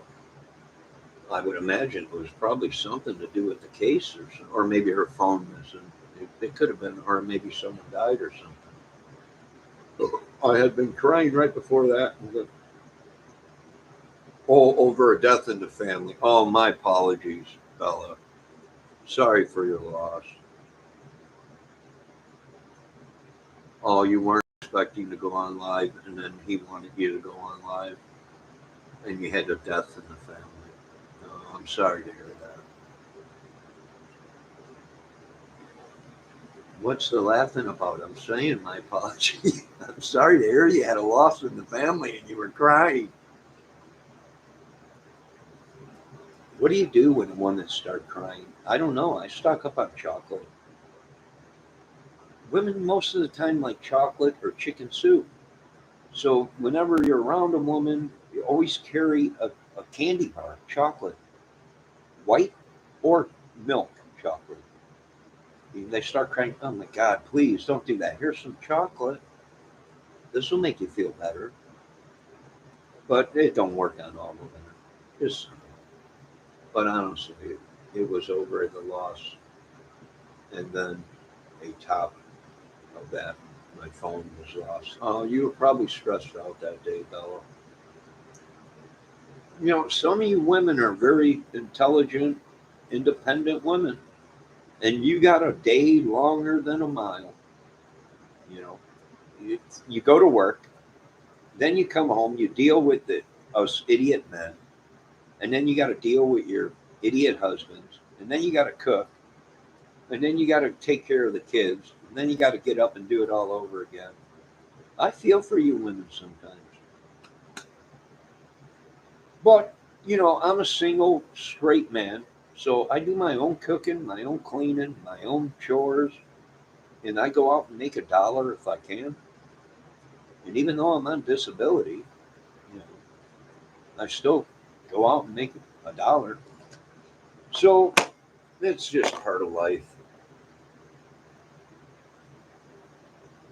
I would imagine it was probably something to do with the case, or maybe her phone was, and it could have been, or maybe someone died or something. I had been crying right before that, over a death in the family. Oh, my apologies, Bella. Sorry for your loss. Oh, you weren't expecting to go on live, and then he wanted you to go on live, and you had a death in the family. Oh, I'm sorry to hear that. What's the laughing about? I'm saying my apology. I'm sorry to hear you had a loss in the family and you were crying. What do you do when women start crying? I don't know. I stock up on chocolate. Women most of the time like chocolate or chicken soup. So whenever you're around a woman, you always carry a candy bar, chocolate, white or milk chocolate. They start crying, oh my God, please don't do that. Here's some chocolate. This will make you feel better. But it don't work on all of them. Just, but honestly, it was over the loss, and then a top of that, my phone was lost. Oh, you were probably stressed out that day, Bella. Some of you women are very intelligent, independent women, and you got a day longer than a mile. You know, you go to work, then you come home, you deal with us idiot men, And then you got to deal with your idiot husbands. And then you got to cook. And then you got to take care of the kids. And then you got to get up and do it all over again. I feel for you women sometimes. But, I'm a single straight man. So I do my own cooking, my own cleaning, my own chores. And I go out and make $1 if I can. And even though I'm on disability, you know, I still go out and make $1. So it's just part of life.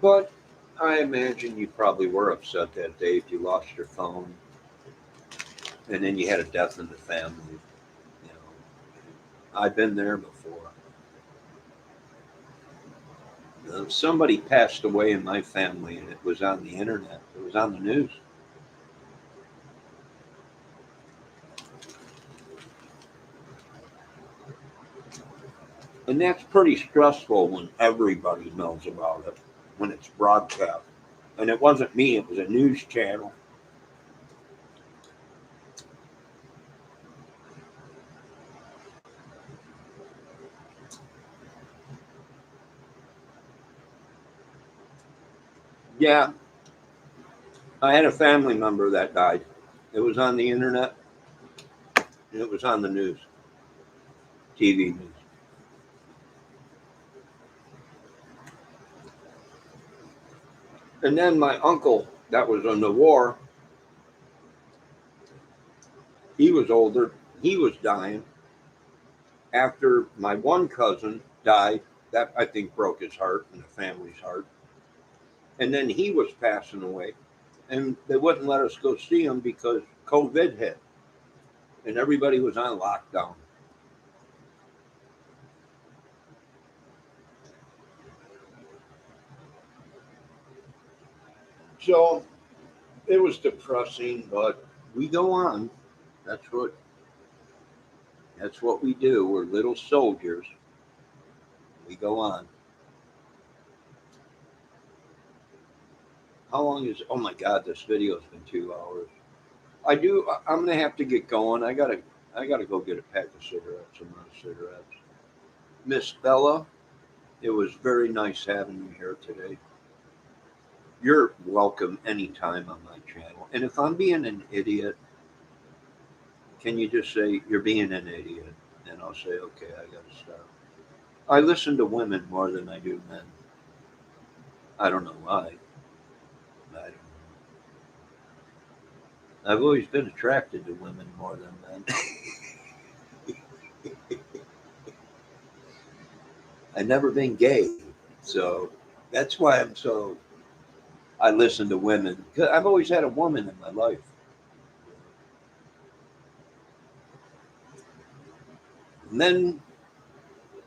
But I imagine you probably were upset that day if you lost your phone and then you had a death in the family. You I've been there before. Somebody passed away in my family and it was on the internet. It was on the news. And that's pretty stressful when everybody knows about it, when it's broadcast. And it wasn't me, it was a news channel. Yeah, I had a family member that died. It was on the internet and it was on the news, TV news. And then my uncle, that was in the war, he was older, he was dying. After my one cousin died, that I think broke his heart and the family's heart. And then he was passing away. And they wouldn't let us go see him because COVID hit and everybody was on lockdown. So it was depressing, but we go on. That's what that's what we do. We're little soldiers. We go on. How long is? Oh my God, this video's been 2 hours. I do. I'm gonna have to get going. I gotta go get a pack of cigarettes. Some more cigarettes. Miss Bella, it was very nice having you here today. You're welcome anytime on my channel. And if I'm being an idiot, can you just say you're being an idiot? And I'll say, okay, I gotta stop. I listen to women more than I do men. I don't know why. I don't know. I've always been attracted to women more than men. I've never been gay, so that's why I'm so. I listen to women. 'Cause I've always had a woman in my life. Men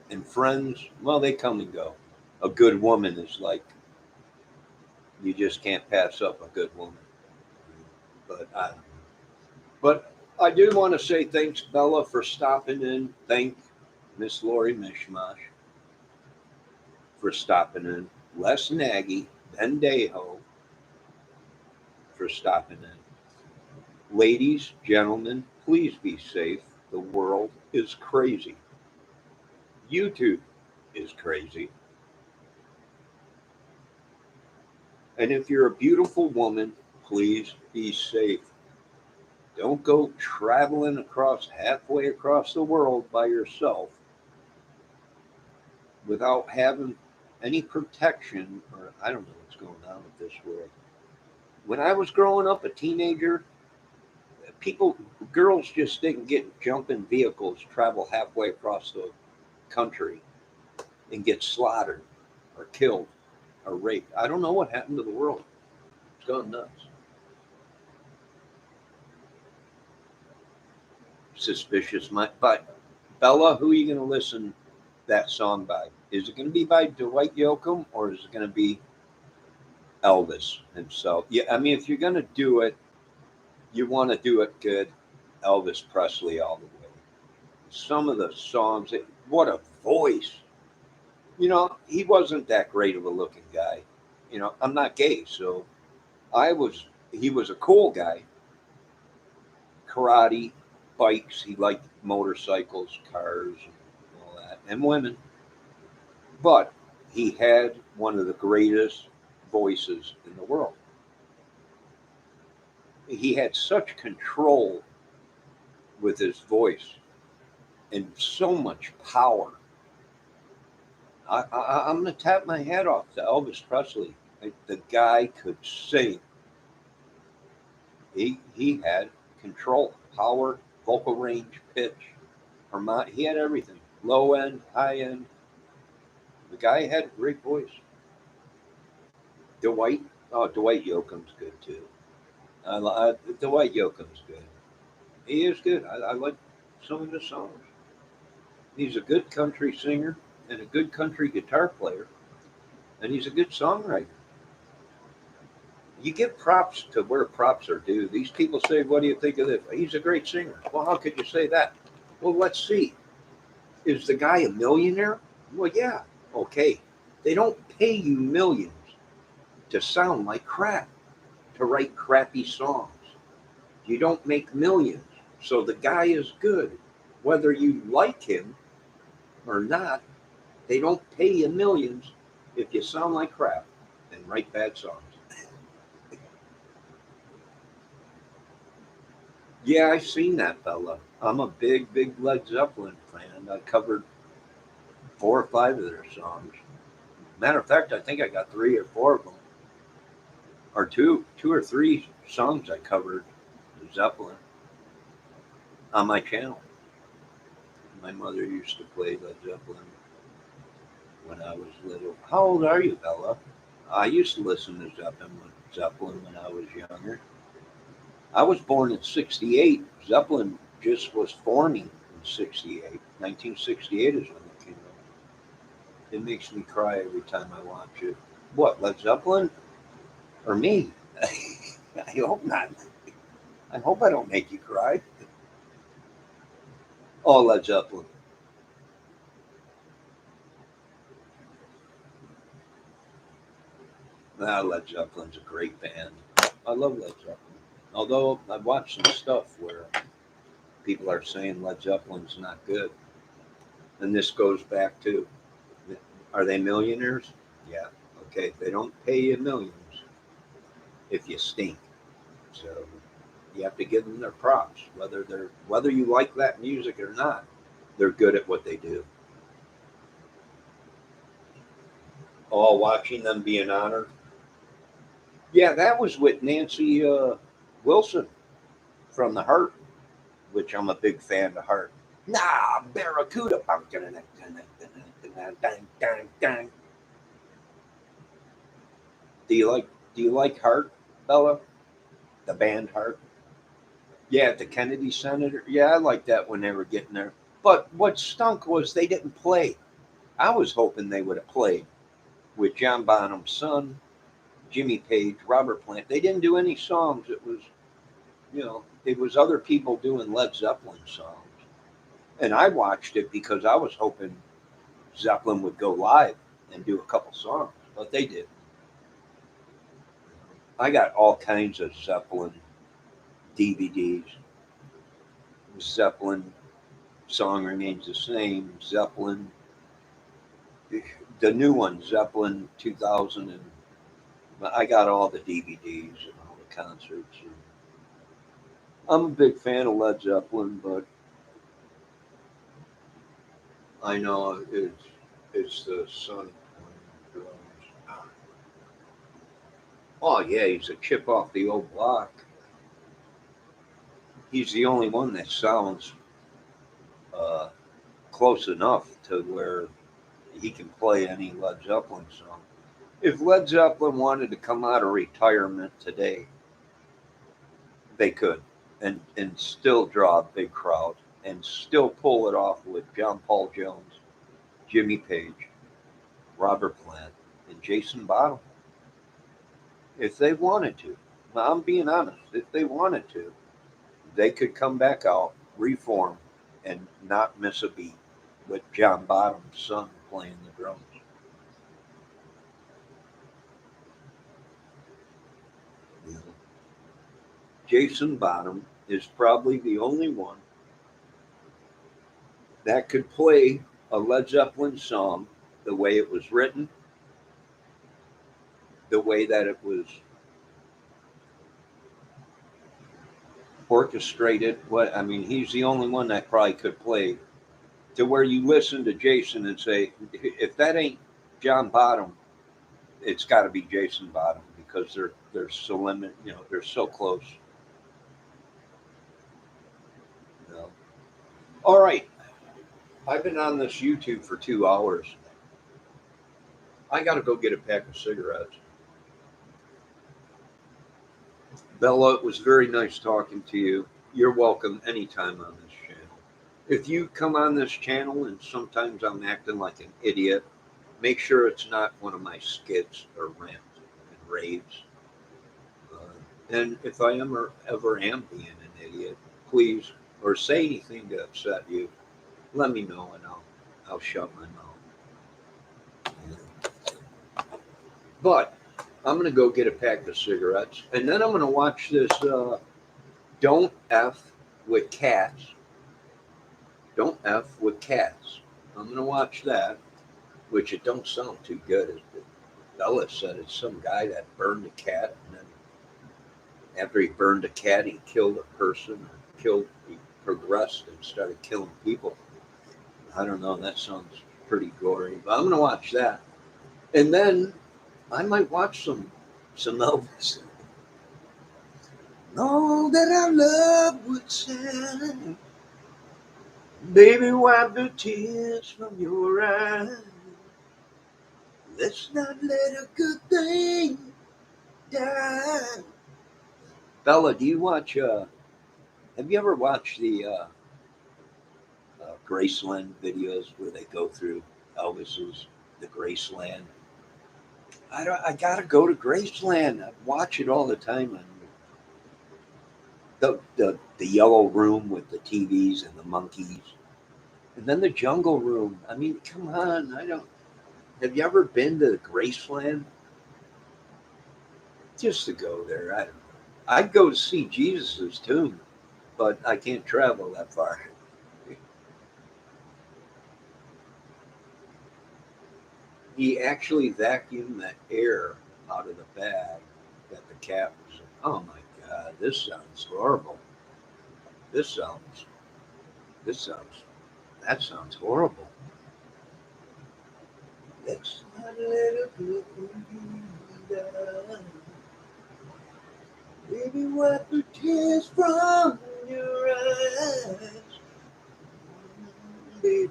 and friends, well, they come and go. A good woman is like you just can't pass up a good woman. But I do want to say thanks, Bella, for stopping in. Thank Miss Lori Mishmash for stopping in. Les Nagy, Ben Deho for stopping in. Ladies, gentlemen, please be safe. The world is crazy. YouTube is crazy. And if you're a beautiful woman, please be safe. Don't go traveling halfway across the world by yourself without having any protection, or I don't know what's going on with this world. When I was growing up, a teenager, people, girls just didn't get jump in vehicles, travel halfway across the country, and get slaughtered or killed or raped. I don't know what happened to the world. It's gone nuts. Suspicious. But Bella, who are you going to listen that song by? Is it going to be by Dwight Yoakam or is it going to be Elvis himself? Yeah, I mean, if you're going to do it, you want to do it good. Elvis Presley all the way. Some of the songs, what a voice. He wasn't that great of a looking guy. I'm not gay, so he was a cool guy. Karate, bikes. He liked motorcycles, cars, and all that, and women. But he had one of the greatest voices in the world. He had such control with his voice and so much power. I'm going to tap my hat off to Elvis Presley. The guy could sing. He had control, power, vocal range, pitch, he had everything. Low end, high end. The guy had a great voice. Dwight, Dwight Yoakam's good too. Dwight Yoakam's good. He is good. I like some of the songs. He's a good country singer and a good country guitar player, and he's a good songwriter. You give props to where props are due. These people say, "What do you think of this?" He's a great singer. Well, how could you say that? Well, let's see. Is the guy a millionaire? Well, yeah. Okay. They don't pay you millions to sound like crap, to write crappy songs. You don't make millions. So the guy is good. Whether you like him or not, they don't pay you millions if you sound like crap and write bad songs. Yeah, I've seen that fella. I'm a big, big Led Zeppelin fan. I covered 4 or 5 of their songs. Matter of fact, I think I got 3 or 4 of them, or two or three songs I covered Zeppelin on my channel. My mother used to play Led Zeppelin when I was little. How old are you, Bella? I used to listen to Zeppelin when I was younger. I was born in '68. Zeppelin just was forming in '68. 1968 is when it came out. It makes me cry every time I watch it. What, Led Zeppelin or me? I hope not. I hope I don't make you cry. Oh, Led Zeppelin. Led Zeppelin's a great band. I love Led Zeppelin. Although I've watched some stuff where people are saying Led Zeppelin's not good. And this goes back to, are they millionaires? Yeah. Okay. They don't pay you millions if you stink. So you have to give them their props, whether you like that music or not. They're good at what they do. All watching them be an honor. Yeah, that was with Nancy Wilson from the Heart, which I'm a big fan of Heart. Nah, Barracuda. Do you like Do you like Heart, Bella? The band Heart. Yeah, at the Kennedy Center. Yeah, I like that when they were getting there. But what stunk was they didn't play. I was hoping they would have played with John Bonham's son, Jimmy Page, Robert Plant. They didn't do any songs. It was other people doing Led Zeppelin songs. And I watched it because I was hoping Zeppelin would go live and do a couple songs, but they did. I got all kinds of Zeppelin DVDs. Zeppelin song remains the same. Zeppelin, the new one, Zeppelin 2000, and I got all the DVDs and all the concerts. And I'm a big fan of Led Zeppelin, but I know it's the son playing drums. Oh yeah, he's a chip off the old block. He's the only one that sounds uh, close enough to where he can play any Led Zeppelin song. If Led Zeppelin wanted to come out of retirement today, they could, and still draw a big crowd and still pull it off with John Paul Jones, Jimmy Page, Robert Plant, and Jason Bottom. If they wanted to, now I'm being honest, if they wanted to, they could come back out, reform, and not miss a beat with John Bottom's son playing the drums. You know, Jason Bottom is probably the only one. that could play a Led Zeppelin song the way it was written, the way that it was orchestrated. What I mean, he's the only one that probably could play to where you listen to Jason and say, if that ain't John Bottom, it's got to be Jason Bottom because they're so limit, they're so close. You know? All right, I've been on this YouTube for 2 hours. I got to go get a pack of cigarettes. Bella, it was very nice talking to you. You're welcome anytime on this channel. If you come on this channel and sometimes I'm acting like an idiot, make sure it's not one of my skits or rants and raves. And if I ever am being an idiot, please, or say anything to upset you, let me know and I'll shut my mouth. But I'm going to go get a pack of cigarettes, and then I'm going to watch this Don't F with Cats. Don't F with Cats. I'm going to watch that, which it don't sound too good. Bella said it's some guy that burned a cat, and then after he burned a cat, he killed a person, he progressed and started killing people. I don't know, that sounds pretty gory, but I'm going to watch that. And then I might watch some Elvis. All that I love would shine. Baby, wipe the tears from your eyes. Let's not let a good thing die. Bella, do you watch, have you ever watched the Graceland videos where they go through Elvis's, the Graceland? I gotta go to Graceland. I watch it all the time on the yellow room with the TVs and the monkeys. And then the jungle room. I mean, come on. Have you ever been to Graceland? Just to go there. I don't know. I'd go to see Jesus' tomb, but I can't travel that far. He actually vacuumed the air out of the bag that the cat was in. Oh my God, this sounds horrible. This sounds, that sounds horrible. Let's not let a good thing die. Baby, wipe the tears from your eyes. Baby.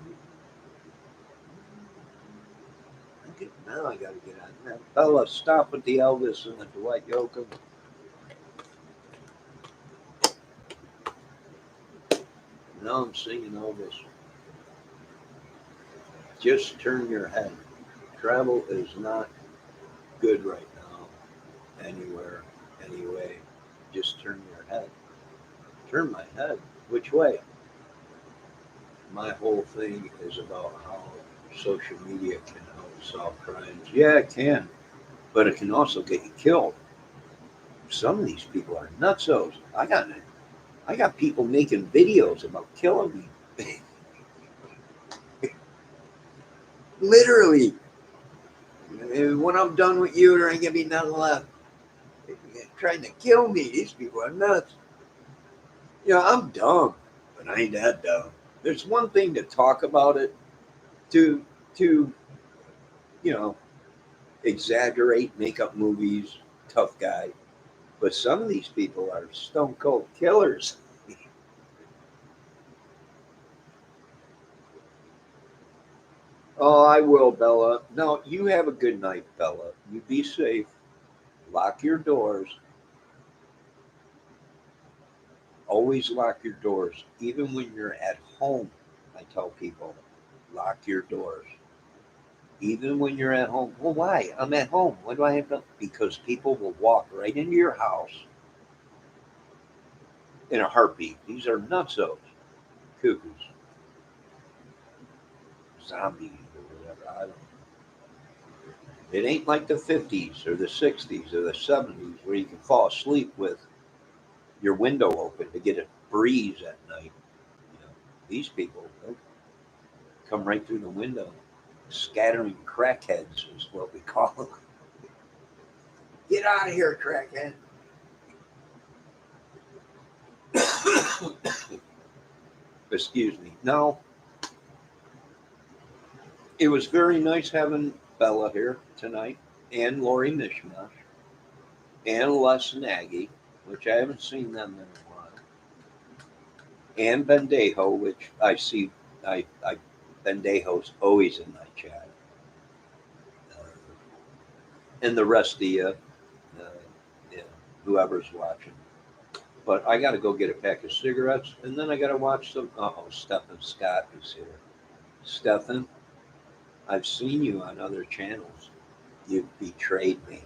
Now I gotta get on that. Bella, stop with the Elvis and the Dwight Yoakam. Now I'm singing Elvis. Just turn your head. Travel is not good right now. Anywhere, anyway. Just turn your head. Turn my head. Which way? My whole thing is about how social media can help solve crimes. Yeah, it can, but it can also get you killed. Some of these people are nutsos. I got people making videos about killing me. Literally. When I'm done with you, there ain't gonna be nothing left. They're trying to kill me. These people are nuts. I'm dumb, but I ain't that dumb. There's one thing to talk about it, to you know, exaggerate, make up movies, tough guy. But some of these people are stone cold killers. Oh, I will, Bella. No, you have a good night, Bella. You be safe. Lock your doors. Always lock your doors. Even when you're at home, I tell people, lock your doors. Even when you're at home. Well, why? I'm at home. What do I have to? Because people will walk right into your house in a heartbeat. These are nutsos, cuckoos, zombies, or whatever. I don't know. It ain't like the 50s or the 60s or the 70s where you can fall asleep with your window open to get a breeze at night. These people, come right through the window. Scattering crackheads is what we call them. Get out of here, crackhead. Excuse me. No, it was very nice having Bella here tonight, and Lori Mishmash, and Les and Aggie, which I haven't seen them in a while, and Bendejo, which I see. I Bendejo's always in my chat, and the rest of you, yeah, whoever's watching. But I got to go get a pack of cigarettes, and then I got to watch some. Oh, Stephen Scott is here. Stephen, I've seen you on other channels. You betrayed me.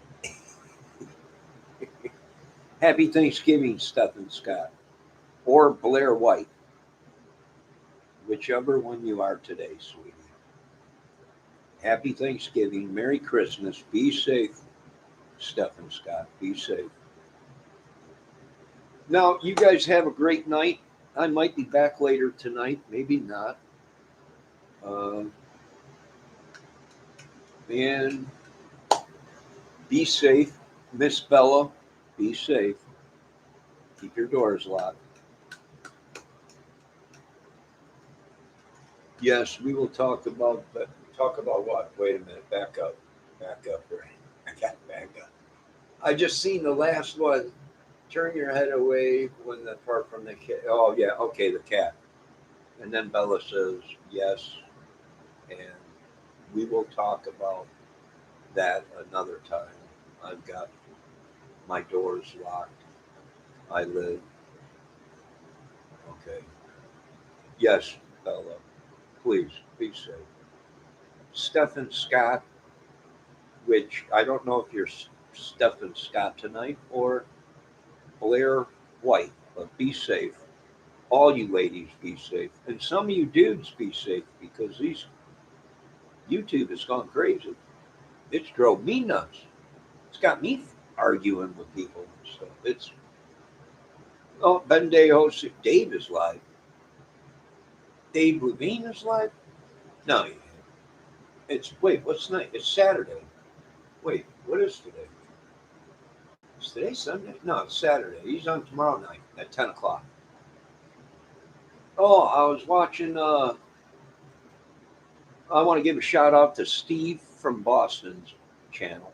Happy Thanksgiving, Stephen Scott, or Blair White, whichever one you are today, sweetie. Happy Thanksgiving, Merry Christmas, be safe, Stephen Scott, be safe. Now, you guys have a great night. I might be back later tonight, maybe not. And be safe, Miss Bella. Be safe. Keep your doors locked. Yes, we will talk about what? Wait a minute. Back up. Back up. Right. I got back up. I just seen the last one. Turn your head away when the part from the cat. Oh yeah. Okay, the cat. And then Bella says yes, and we will talk about that another time. I've got my doors locked. I live. Okay. Yes, Bella. Please be safe. Stephen Scott, which I don't know if you're Stephen Scott tonight or Blair White, but be safe. All you ladies be safe. And some of you dudes be safe because these YouTube has gone crazy. It's drove me nuts. It's got me arguing with people and stuff. It's Ben Day hosts it. Dave is live. Dave Levine is live? No, it's wait, what's tonight? It's Saturday. Wait, what is today? Is today Sunday? No, it's Saturday. He's on tomorrow night at 10 o'clock. Oh, I was watching I want to give a shout out to Steve from Boston's channel.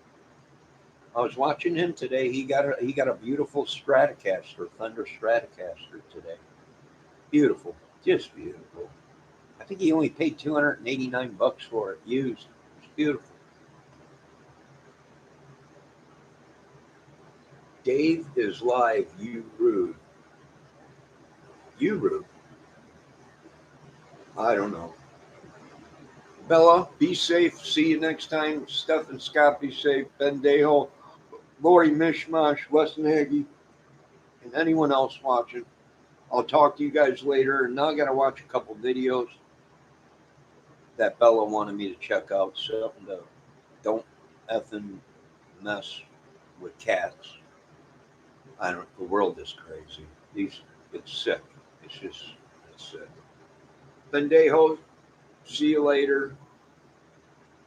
I was watching him today. He got a beautiful Stratocaster, Thunder Stratocaster today. Beautiful, just beautiful. I think he only paid $289 for it used. It's beautiful. Dave is live. You rude. You rude. I don't know. Bella, be safe. See you next time. Stephen Scott, be safe. Ben Deho, Lori Mishmash, Wes Nagy, and anyone else watching. I'll talk to you guys later. And now I got to watch a couple videos that Bella wanted me to check out. So don't effing mess with cats. I don't. The world is crazy. It's sick. It's sick. Bendejo, see you later.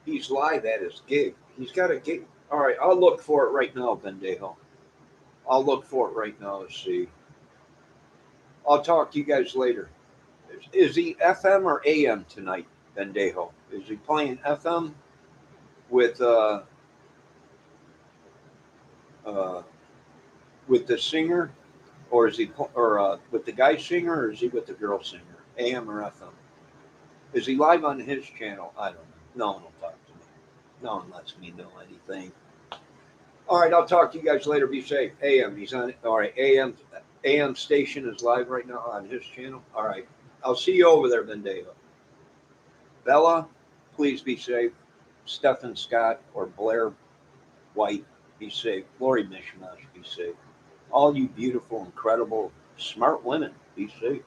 He's live at his gig. He's got a gig. All right, I'll look for it right now, Bendejo. I'll look for it right now to see. I'll talk to you guys later. Is he FM or AM tonight, Bendejo? Is he playing FM with uh, with the singer, or is he with the guy singer, or is he with the girl singer? AM or FM? Is he live on his channel? I don't know. No one will talk to me. No one lets me know anything. All right, I'll talk to you guys later. Be safe. AM, he's on it. All right, AM station is live right now on his channel. All right, I'll see you over there, Vendeva. Bella, please be safe. Stephen Scott or Blair White, be safe. Lori Mishmash, be safe. All you beautiful, incredible, smart women, be safe.